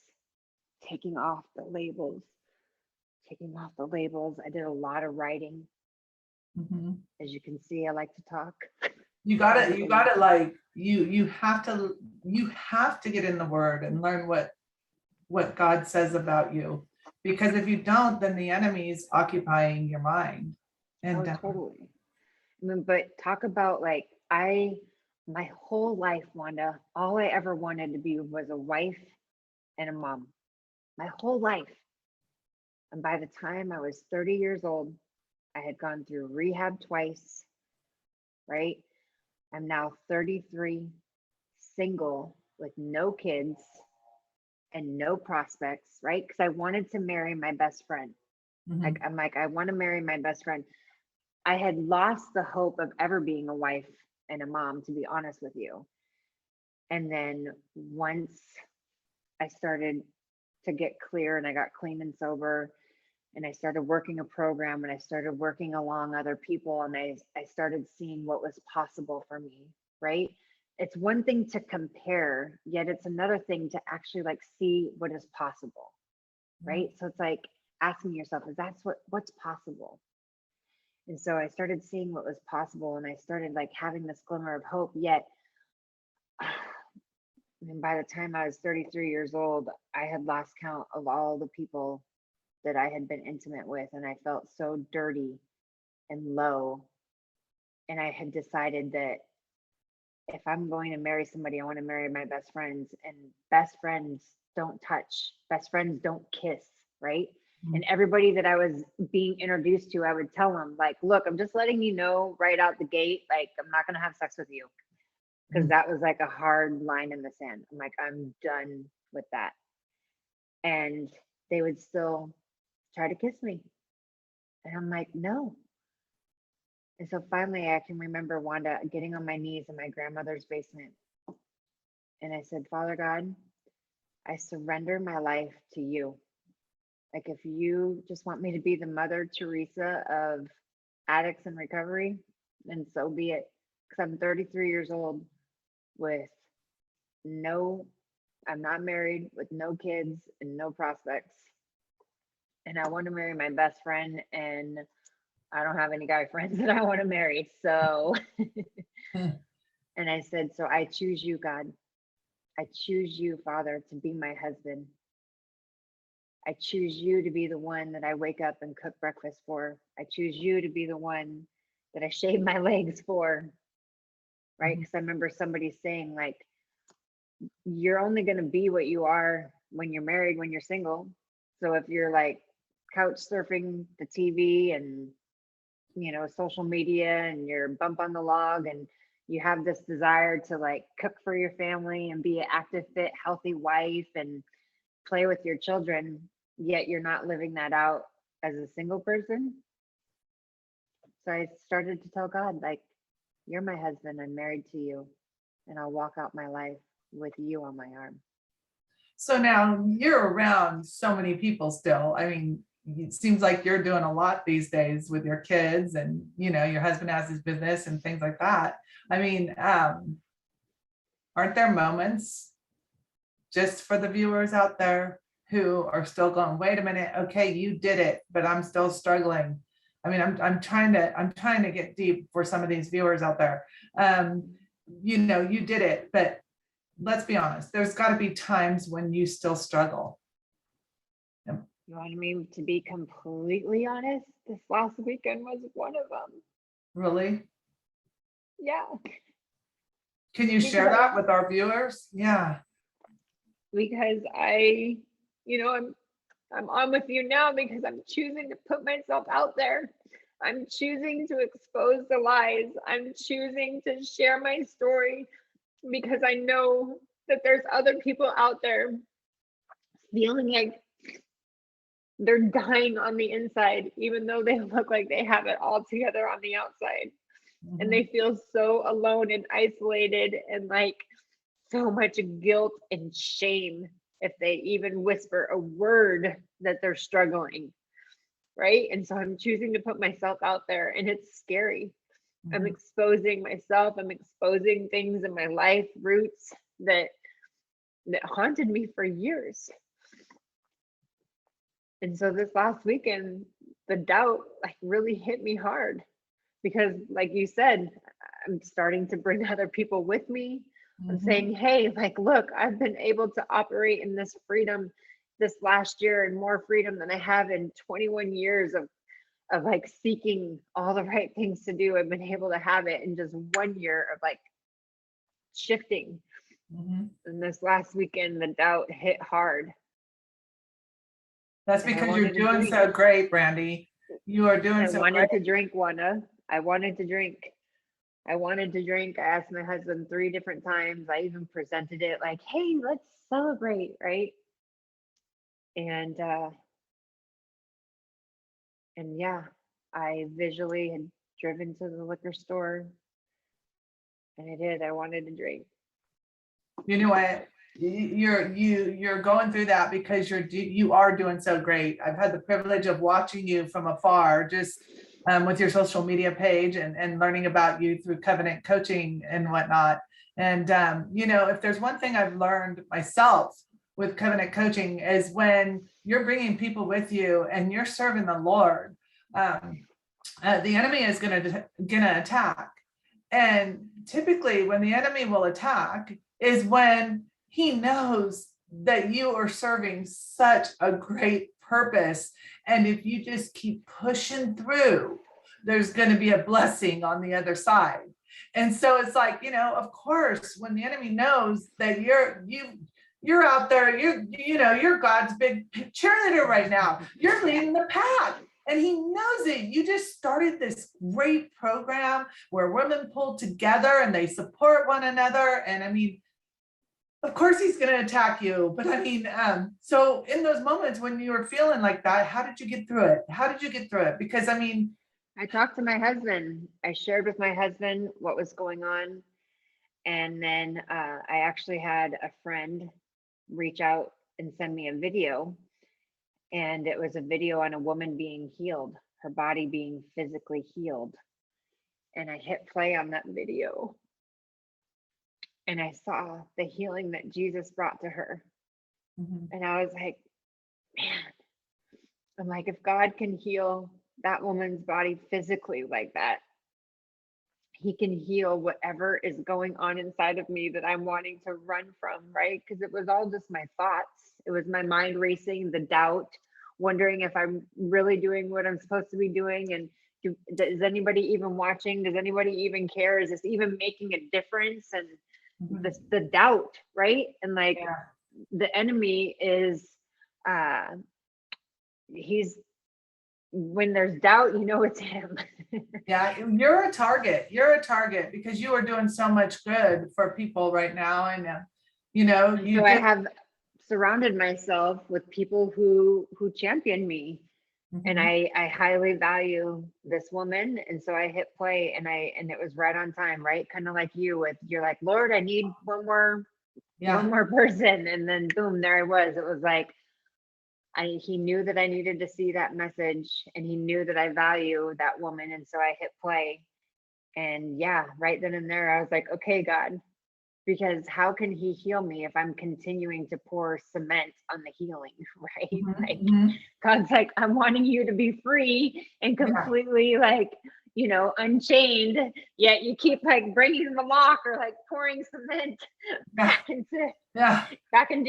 taking off the labels, I did a lot of writing. Mhm. As you can see, I like to talk. You gotta like, you have to get in the word and learn what God says about you. Because if you don't, then the enemy's occupying your mind. Oh, And totally. I mean, but talk about like my whole life, Wanda, all I ever wanted to be was a wife and a mom. My whole life. And by the time I was 30 years old, I had gone through rehab twice, right? I'm now 33, single with no kids and no prospects, right? Because I wanted to marry my best friend. Mhm. I'm like, I want to marry my best friend. I had lost the hope of ever being a wife and a mom, to be honest with you. And then once I started to get clear and I got clean and sober and I started working a program and I started working along other people and I started seeing what was possible for me, right? It's one thing to compare, yet it's another thing to actually like see what is possible, right? So it's like asking yourself, is that's what's possible? And so I started seeing what was possible and I started like having this glimmer of hope, yet and by the time I was 33 years old, I had lost count of all the people that I had been intimate with, and I felt so dirty and low. And I had decided that if I'm going to marry somebody, I want to marry my best friends, and best friends don't touch, best friends don't kiss, right? Mhm. And everybody that I was being introduced to, I would tell them, like, look, I'm just letting you know right out the gate, like, I'm not going to have sex with you. Because that was like a hard line in the sand. I'm like, I'm done with that. And they would still try to kiss me. And I'm like, no. And so finally, I can remember Wanda getting on my knees in my grandmother's basement. And I said, Father God, I surrender my life to you. Like, if you just want me to be the Mother Teresa of addicts in recovery, then so be it. Because I'm 33 years old with no, I'm not married, with no kids and no prospects. And I want to marry my best friend, and I don't have any guy friends that I want to marry. So, Mhm. and I said, so I choose you, God. I choose you, Father, to be my husband. I choose you to be the one that I wake up and cook breakfast for. I choose you to be the one that I shave my legs for, right? Mhm. Because I remember somebody saying, like, you're only going to be what you are when you're married, when you're single. So if you're like couch surfing the TV and, you know, social media and you're bump on the log and you have this desire to like cook for your family and be an active, fit, healthy wife and play with your children, yet you're not living that out as a single person. So I started to tell God, like, you're my husband, I'm married to you, and I'll walk out my life with you on my arm. So now you're around so many people still. I mean, it seems like you're doing a lot these days with your kids and, you know, your husband has his business and things like that. I mean, aren't there moments just for the viewers out there who are still going, wait a minute, okay, you did it, but I'm still struggling. I mean, I'm trying to get deep for some of these viewers out there. You know, you did it, but let's be honest, there's got to be times when you still struggle. You want me to be completely honest? This last weekend was one of them. Really? Yeah, Can you share because that with our viewers? Yeah. I, you know, I'm on with you now because I'm choosing to put myself out there. I'm choosing to expose the lies. I'm choosing to share my story because I know that there's other people out there feeling like they're dying on the inside, even though they look like they have it all together on the outside. And Mhm. they feel so alone and isolated and like so much guilt and shame if they even whisper a word that they're struggling. Right. And so I'm choosing to put myself out there and it's scary. I'm Mhm. exposing myself. I'm exposing things in my life, roots that haunted me for years. And so this last weekend, the doubt like really hit me hard because like you said, I'm starting to bring other people with me. I'm Mhm. saying, hey, like, look, I've been able to operate in this freedom this last year and more freedom than I have in 21 years of like seeking all the right things to do. I've been able to have it in just 1 year of like shifting. Mhm. And this last weekend, the doubt hit hard That's and I because you're wanted to doing drink. so great, Brandy. You are doing I so wanted to great. drink, Wanda. I wanted to drink. I wanted to drink. I asked my husband 3 different times. I even presented it like, hey, let's celebrate, right? And yeah, I visually had driven to the liquor store and I did. I wanted to drink. You know what? You're going through that because you are doing so great. I've had the privilege of watching you from afar, just with your social media page and learning about you through covenant coaching and whatnot. And if there's one thing I've learned myself with covenant coaching is when you're bringing people with you and you're serving the Lord, the enemy is gonna attack. And typically when the enemy will attack is when he knows that you are serving such a great purpose. And if you just keep pushing through, there's going to be a blessing on the other side. And so it's like, of course, when the enemy knows that you're out there, you're God's big cheerleader right now. You're leading the pack. And he knows it. You just started this great program where women pull together and they support one another. And I mean, of course he's going to attack you. But I mean, so in those moments when you were feeling like that, how did you get through it? How did you get through it? Because I mean, I talked to my husband. I shared with my husband what was going on. And then I actually had a friend reach out and send me a video. And it was a video on a woman being healed, her body being physically healed. And I hit play on that video. And I saw the healing that Jesus brought to her. mhm. And I was like, man, I'm like, if God can heal that woman's body physically like that, he can heal whatever is going on inside of me that I'm wanting to run from, right? Because it was all just my thoughts. It was my mind racing, the doubt, wondering if I'm really doing what I'm supposed to be doing. And is anybody even watching? Does anybody even care? Is this even making a difference? And the doubt, right? And like the enemy is, he's, when there's doubt, it's him. Yeah, you're a target. You're a target because you are doing so much good for people right now. And So I have surrounded myself with people who champion me. And I highly value this woman. And so I hit play and it was right on time, right? Kind of like you're like, Lord, I need one more person. And then boom, there I was. It was like, he knew that I needed to see that message and he knew that I value that woman. And so I hit play. And yeah, right then and there, I was like, okay, God, because how can he heal me if I'm continuing to pour cement on the healing, right? God's like, I'm wanting you to be free and completely unchained, yet you keep like bringing the lock or like pouring cement back into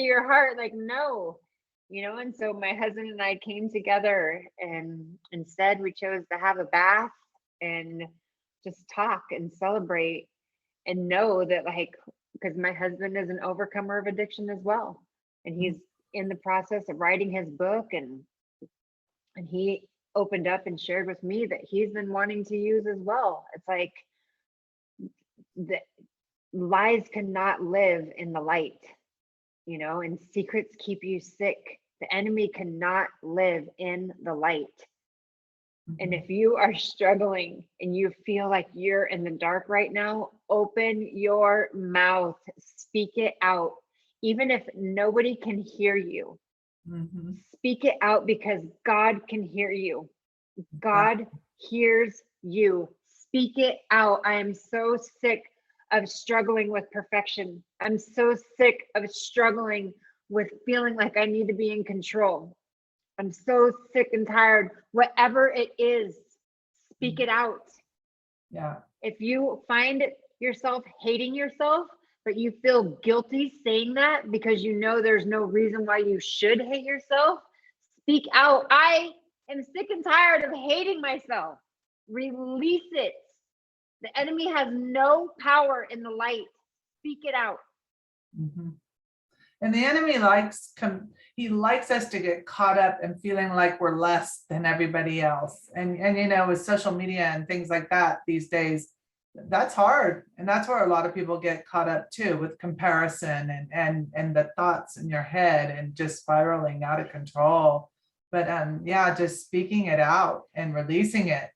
your heart. Like, no, and so my husband and I came together and instead we chose to have a bath and just talk and celebrate and know that because my husband is an overcomer of addiction as well. And he's in the process of writing his book and he opened up and shared with me that he's been wanting to use as well. It's like the lies cannot live in the light, and secrets keep you sick. The enemy cannot live in the light. And if you are struggling and you feel like you're in the dark right now, open your mouth, speak it out. Even if nobody can hear you, speak it out because God can hear you. God hears you. Speak it out. I am so sick of struggling with perfection. I'm so sick of struggling with feeling like I need to be in control. I'm so sick and tired. Whatever it is, speak it out. Yeah. If you find yourself hating yourself, but you feel guilty saying that because there's no reason why you should hate yourself, speak out. I am sick and tired of hating myself. Release it. The enemy has no power in the light. Speak it out. And the enemy likes us to get caught up and feeling like we're less than everybody else. And with social media and things like that these days, that's hard. And that's where a lot of people get caught up too, with comparison and the thoughts in your head and just spiraling out of control. But yeah, just speaking it out and releasing it.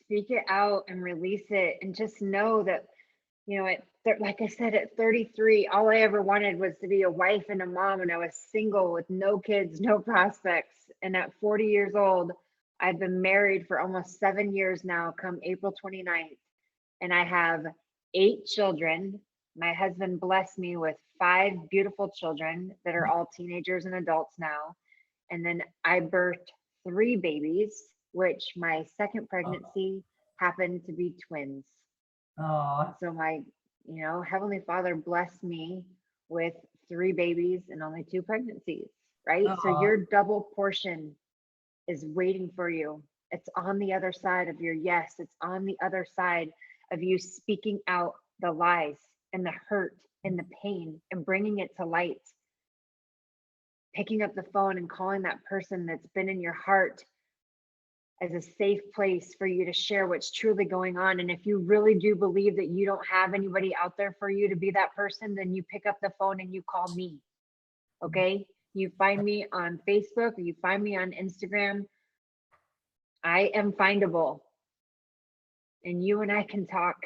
Speak it out and release it, and just know that, like I said, at 33, all I ever wanted was to be a wife and a mom, and I was single with no kids, no prospects. And at 40 years old, I've been married for almost 7 years now, come April 29th, and I have 8 children. My husband blessed me with 5 beautiful children that are all teenagers and adults now. And then I birthed 3 babies, which my second pregnancy happened to be twins. Oh, So my, Heavenly Father blessed me with 3 babies and only 2 pregnancies, right? So oh, your double portion is waiting for you. It's on the other side of your yes. It's on the other side of you speaking out the lies and the hurt and the pain and bringing it to light. Picking up the phone and calling that person that's been in your heart as a safe place for you to share what's truly going on. And if you really do believe that you don't have anybody out there for you to be that person, then you pick up the phone and you call me. Okay? You find me on Facebook or you find me on Instagram. I am findable. And you and I can talk.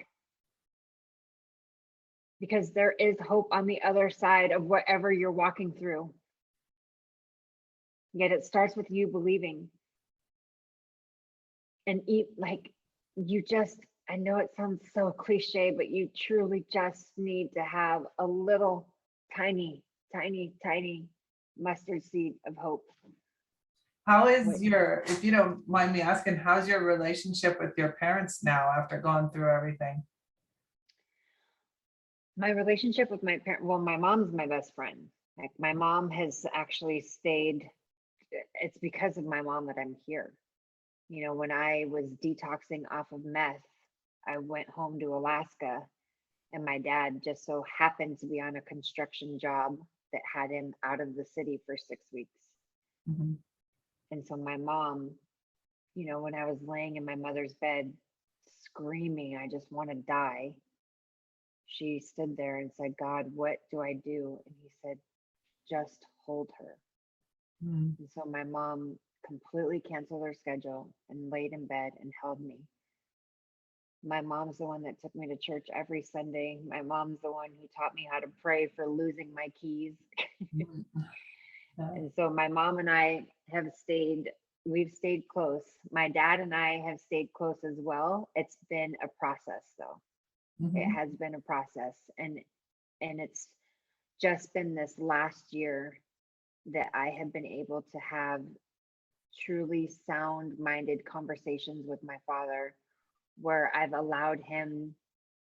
Because there is hope on the other side of whatever you're walking through. Yet it starts with you believing. And I know it sounds so cliche, but you truly just need to have a little tiny, tiny, tiny mustard seed of hope. how is your, if you don't mind me asking, how's your relationship with your parents now after going through everything? My relationship with my parent, well, my mom's my best friend. Like my mom has actually stayed, it's because of my mom that I'm here. When I was detoxing off of meth, I went home to Alaska, and my dad just so happened to be on a construction job that had him out of the city for 6 weeks. Mhm. And so my mom, when I was laying in my mother's bed screaming, I just want to die, she stood there and said, God, what do I do? And he said, just hold her. Mm. And so my mom completely canceled her schedule and laid in bed and held me. My mom's the one that took me to church every Sunday. My mom's the one who taught me how to pray for losing my keys. Mhm. And so my mom and I we've stayed close. My dad and I have stayed close as well. It's been a process though. It Mhm. has been a process. And it's just been this last year that I have been able to have truly sound-minded conversations with my father, where I've allowed him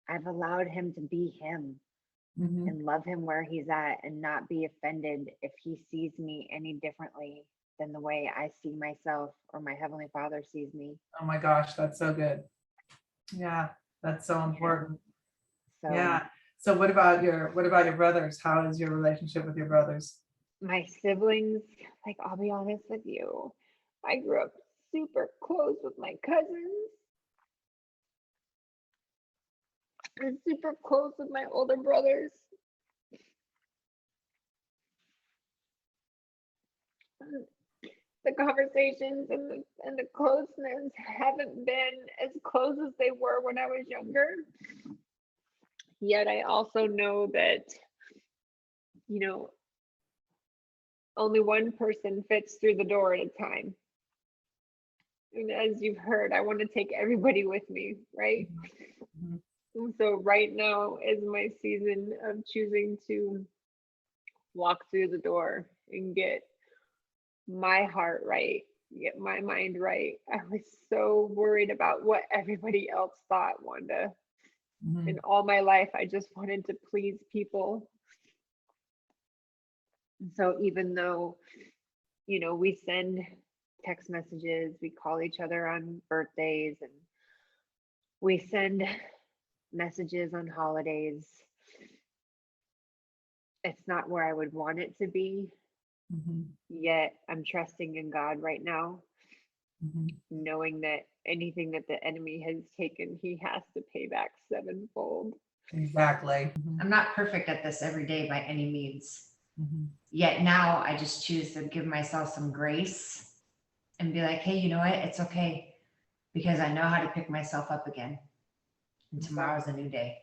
to be him Mhm. and love him where he's at and not be offended if he sees me any differently than the way I see myself or my Heavenly Father sees me. Oh my gosh, that's so good. Yeah, that's so Yeah. important. So Yeah. So what about your brothers? How is your relationship with your brothers? my siblings, like I'll be honest with you, I grew up super close with my cousins and super close with my older brothers. The conversations and the closeness haven't been as close as they were when I was younger. Yet I also know that, you know, only one person fits through the door at a time. And as you've heard, I want to take everybody with me, right? Mhm. And so right now is my season of choosing to walk through the door and get my heart right, get my mind right. I was so worried about what everybody else thought, Wanda. In Mhm. all my life, I just wanted to please people. So even though, we send text messages, we call each other on birthdays, and we send messages on holidays, it's not where I would want it to be. Mhm. Yet I'm trusting in God right now knowing that anything that the enemy has taken, he has to pay back sevenfold. Exactly. I'm not perfect at this every day by any means. Mhm. Yet now I just choose to give myself some grace and be like, hey, you know what? It's okay, because I know how to pick myself up again. And tomorrow's a new day.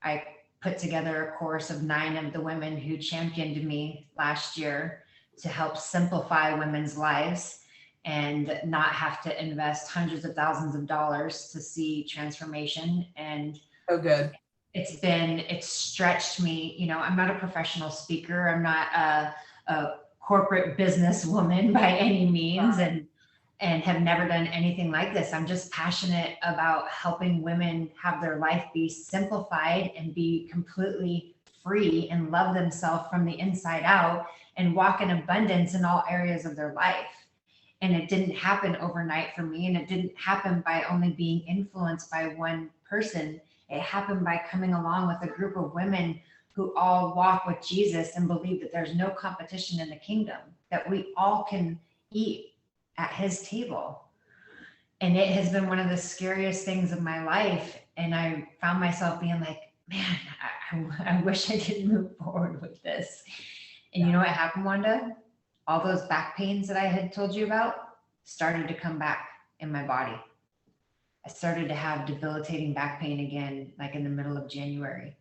I put together a course of 9 of the women who championed me last year to help simplify women's lives and not have to invest hundreds of thousands of dollars to see transformation. And So good. it's stretched me. You know, I'm not a professional speaker. I'm not a corporate businesswoman by any means, and have never done anything like this. I'm just passionate about helping women have their life be simplified and be completely free and love themselves from the inside out and walk in abundance in all areas of their life. And it didn't happen overnight for me, and it didn't happen by only being influenced by one person. It happened by coming along with a group of women who all walk with Jesus and believe that there's no competition in the kingdom, that we all can eat at his table. And it has been one of the scariest things of my life. And I found myself being like, man, I wish I didn't move forward with this. And you know what happened, Wanda? All those back pains that I had told you about started to come back in my body. I started to have debilitating back pain again, like in the middle of January.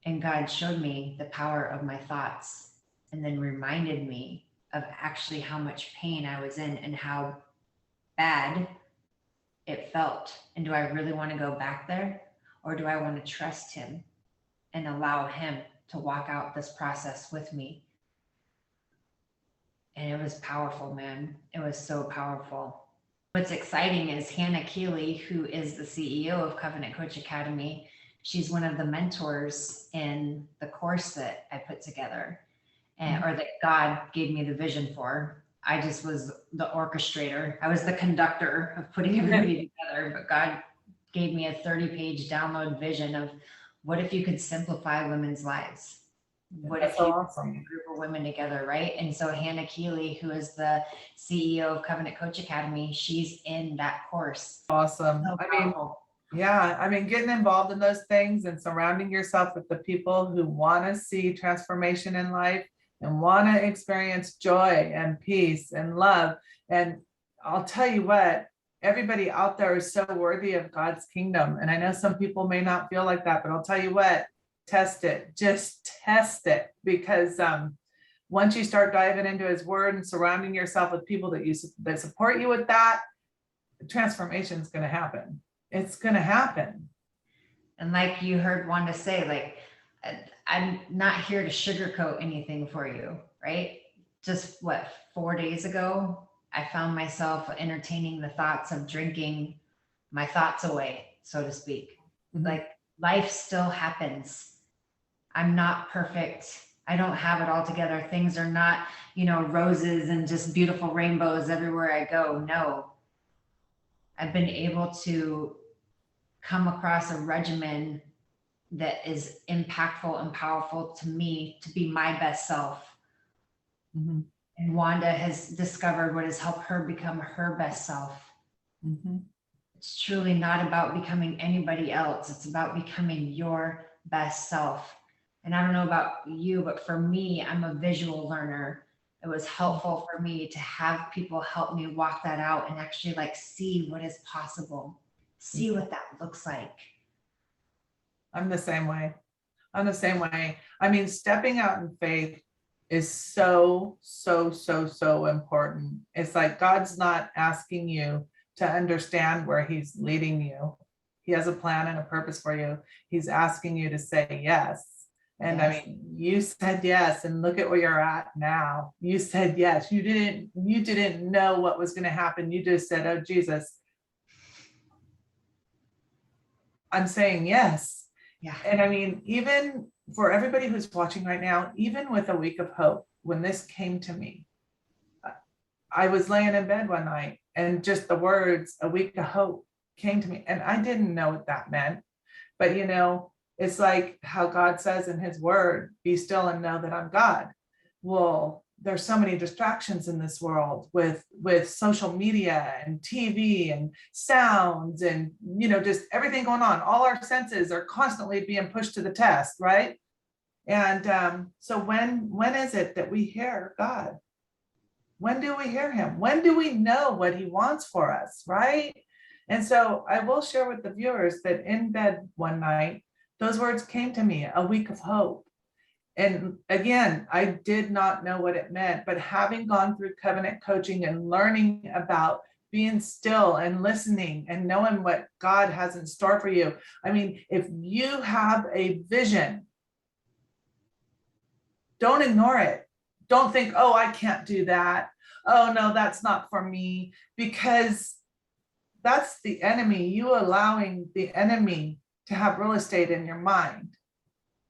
And God showed me the power of my thoughts, and then reminded me of actually how much pain I was in and how bad it felt. And do I really want to go back there? Or do I want to trust him and allow him to walk out this process with me? And it was powerful, man. It was so powerful. What's exciting is Hannah Keeley, who is the CEO of Covenant Coach Academy. She's one of the mentors in the course that I put together, or that God gave me the vision for. I just was the orchestrator. I was the conductor of putting everybody together, but God gave me a 30-page download vision of what if you could simplify women's lives? What if you awesome. bring a group of women together, right? And so Hannah Keeley, who is the CEO of Covenant Coach Academy, she's in that course. Awesome. So powerful. I mean, getting involved in those things and surrounding yourself with the people who want to see transformation in life and want to experience joy and peace and love. And I'll tell you what, everybody out there is so worthy of God's kingdom. And I know some people may not feel like that, but I'll tell you what, test it, just test it. Because once you start diving into his word and surrounding yourself with people that support you with that, transformation is going to happen. It's going to happen. And like you heard Wanda say, like, I'm not here to sugarcoat anything for you, right? Just 4 days ago, I found myself entertaining the thoughts of drinking my thoughts away, so to speak. Like, life still happens. I'm not perfect. I don't have it all together. Things are not, roses and just beautiful rainbows everywhere I go. No, I've been able to come across a regimen that is impactful and powerful to me to be my best self. And Wanda has discovered what has helped her become her best self. It's truly not about becoming anybody else. It's about becoming your best self. And I don't know about you, but for me, I'm a visual learner. It was helpful for me to have people help me walk that out and actually see what is possible, see what that looks like. I'm the same way. I mean, stepping out in faith is so important. It's like God's not asking you to understand where he's leading you. He has a plan and a purpose for you. He's asking you to say yes. And yes. I mean, you said yes, and look at where you're at now. You said yes. You didn't know what was going to happen. You just said, oh, Jesus, I'm saying yes. Yeah. And I mean, even for everybody who's watching right now, even with a week of hope, when this came to me, I was laying in bed one night and just the words, a week of hope, came to me. And I didn't know what that meant. But, it's like how God says in his word, be still and know that I'm God. Well, there's so many distractions in this world with social media and TV and sounds and, just everything going on. All our senses are constantly being pushed to the test, right? And so when is it that we hear God? When do we hear him? When do we know what he wants for us, right? And so I will share with the viewers that in bed one night, those words came to me, a week of hope. And again, I did not know what it meant, but having gone through covenant coaching and learning about being still and listening and knowing what God has in store for you. I mean, if you have a vision, don't ignore it. Don't think, oh, I can't do that. Oh, no, that's not for me, because that's the enemy. You allowing the enemy to have real estate in your mind.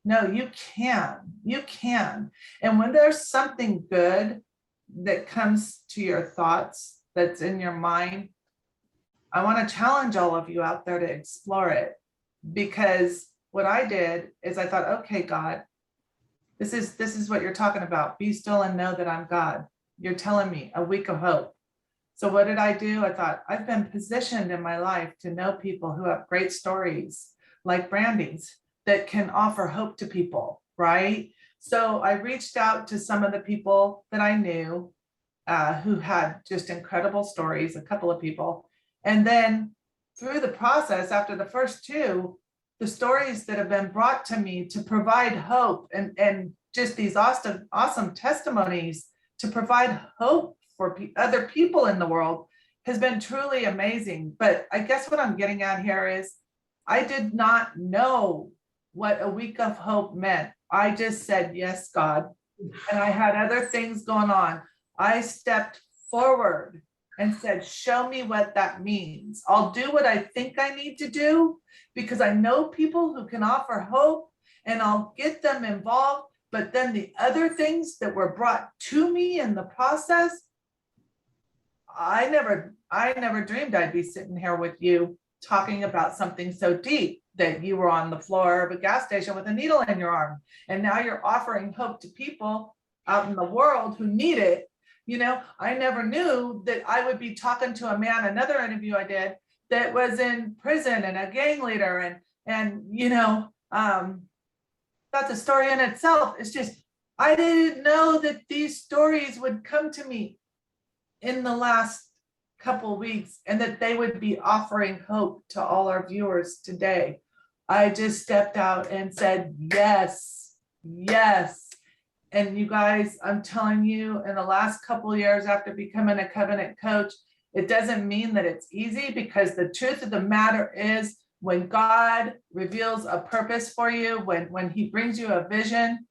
No, you can. And when there's something good that comes to your thoughts that's in your mind, I want to challenge all of you out there to explore it. Because what I did is I thought, okay, God, this is what you're talking about. Be still and know that I'm God. You're telling me a week of hope. So what did I do? I thought, I've been positioned in my life to know people who have great stories like Brandi's that can offer hope to people, right? So I reached out to some of the people that I knew who had just incredible stories, a couple of people. And then through the process, after the first two, the stories that have been brought to me to provide hope and just these awesome testimonies to provide hope for other people in the world has been truly amazing. But I guess what I'm getting at here is I did not know what a week of hope meant. I just said, yes, God. And I had other things going on. I stepped forward and said, show me what that means. I'll do what I think I need to do because I know people who can offer hope and I'll get them involved. But then the other things that were brought to me in the process, I never dreamed I'd be sitting here with you talking about something so deep that you were on the floor of a gas station with a needle in your arm. And now you're offering hope to people out in the world who need it. I never knew that I would be talking to a man, another interview I did, that was in prison and a gang leader. And that's a story in itself. It's just, I didn't know that these stories would come to me in the last couple of weeks and that they would be offering hope to all our viewers today. I just stepped out and said, yes. And you guys, I'm telling you, in the last couple of years after becoming a covenant coach, it doesn't mean that it's easy, because the truth of the matter is when God reveals a purpose for you, when he brings you a vision,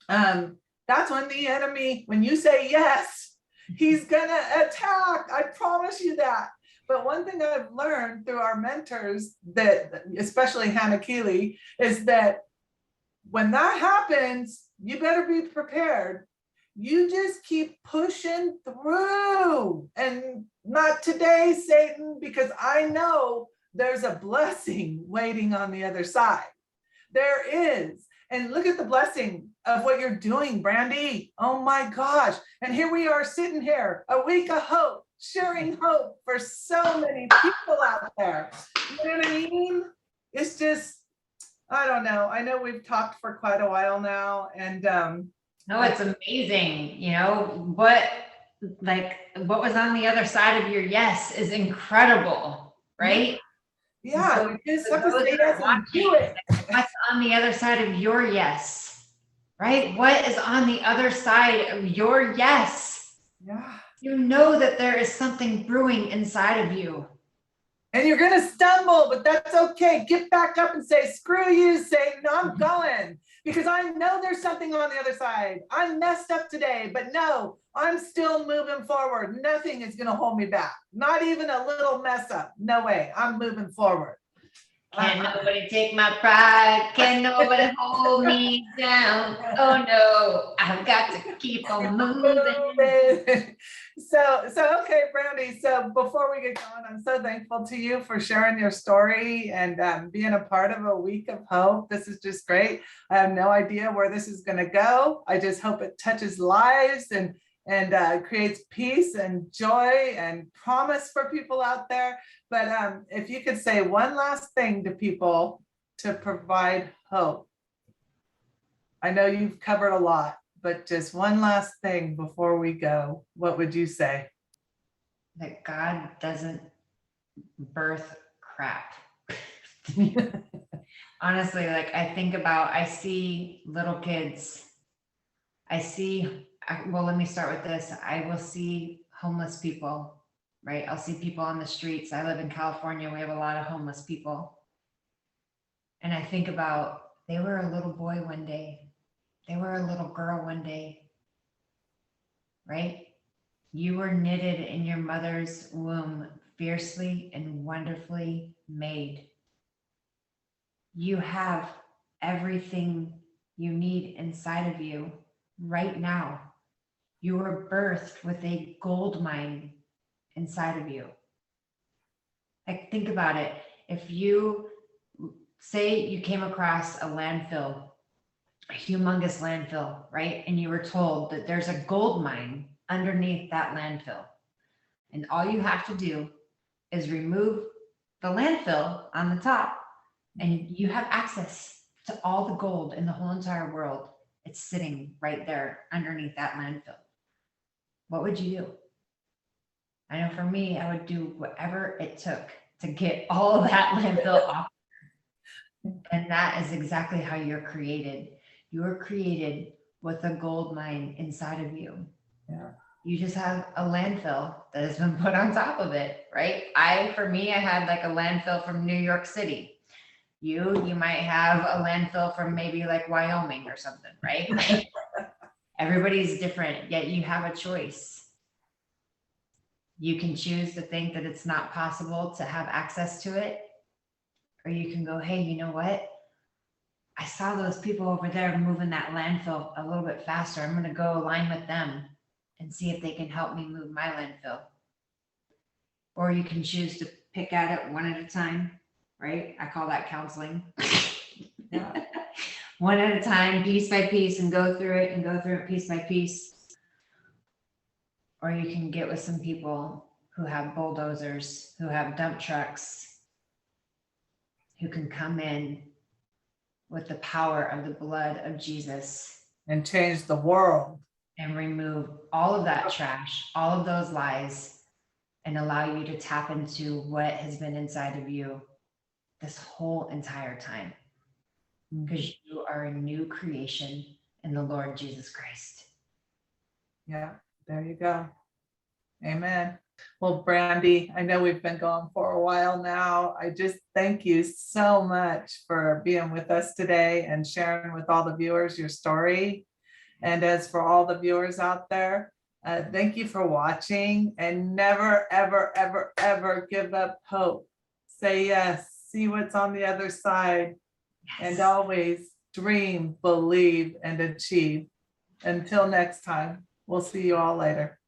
that's when the enemy, when you say yes, he's gonna attack. I promise you that. But one thing I've learned through our mentors, that especially Hannah Keeley, is that when that happens, you better be prepared. You just keep pushing through. And not today, Satan, because I know there's a blessing waiting on the other side. There is. And look at the blessing of what you're doing, Brandi. Oh my gosh. And here we are sitting here, a week of hope, sharing hope for so many people out there. You know what I mean? It's just, I don't know. I know we've talked for quite a while now, and no, it's amazing. What was on the other side of your yes is incredible, right? Yeah, So we just have to say yes and do it. What's on the other side of your yes, right? What is on the other side of your yes? Yeah. You know that there is something brewing inside of you. And you're going to stumble, but that's okay. Get back up and say, screw you, Satan, I'm going. Because I know there's something on the other side. I messed up today, but no, I'm still moving forward. Nothing is going to hold me back. Not even a little mess up. No way. I'm moving forward. Can nobody take my pride? Can nobody hold me down? Oh no, I've got to keep on moving. So okay, Brandi. So before we get going, I'm so thankful to you for sharing your story and being a part of a week of hope. This is just great. I have no idea where this is going to go. I just hope it touches lives and creates peace and joy and promise for people out there. But if you could say one last thing to people to provide hope. I know you've covered a lot, but just one last thing before we go, what would you say? That God doesn't birth crap. Honestly, like I see little kids. Well, let me start with this. I will see homeless people, right? I'll see people on the streets. I live in California. We have a lot of homeless people. And I think about, they were a little boy one day. They were a little girl one day, right? You were knitted in your mother's womb, fiercely and wonderfully made. You have everything you need inside of you right now. You were birthed with a gold mine inside of you. Like, think about it. If you say you came across a landfill, a humongous landfill, right? And you were told that there's a gold mine underneath that landfill. And all you have to do is remove the landfill on the top, and you have access to all the gold in the whole entire world. It's sitting right there underneath that landfill. What would you do? I know for me, I would do whatever it took to get all of that landfill off. And that is exactly how you're created. You are created with a gold mine inside of you. Yeah. You just have a landfill that has been put on top of it, right? For me, I had like a landfill from New York City. You might have a landfill from maybe like Wyoming or something, right? Everybody's different, yet you have a choice. You can choose to think that it's not possible to have access to it, or you can go, hey, you know what? I saw those people over there moving that landfill a little bit faster. I'm going to go align with them and see if they can help me move my landfill. Or you can choose to pick at it one at a time, right? I call that counseling. Yeah. One at a time, piece by piece, and go through it piece by piece. Or you can get with some people who have bulldozers, who have dump trucks, who can come in with the power of the blood of Jesus And change the world. and remove all of that trash, all of those lies, and allow you to tap into what has been inside of you this whole entire time. Because you are a new creation in the Lord Jesus Christ. Yeah, there you go. Amen. Well, Brandi, I know we've been going for a while now. I just thank you so much for being with us today and sharing with all the viewers your story. And as for all the viewers out there, thank you for watching, and never, ever, ever, ever give up hope. Say yes, see what's on the other side, and always dream, believe, and achieve. Until next time, we'll see you all later.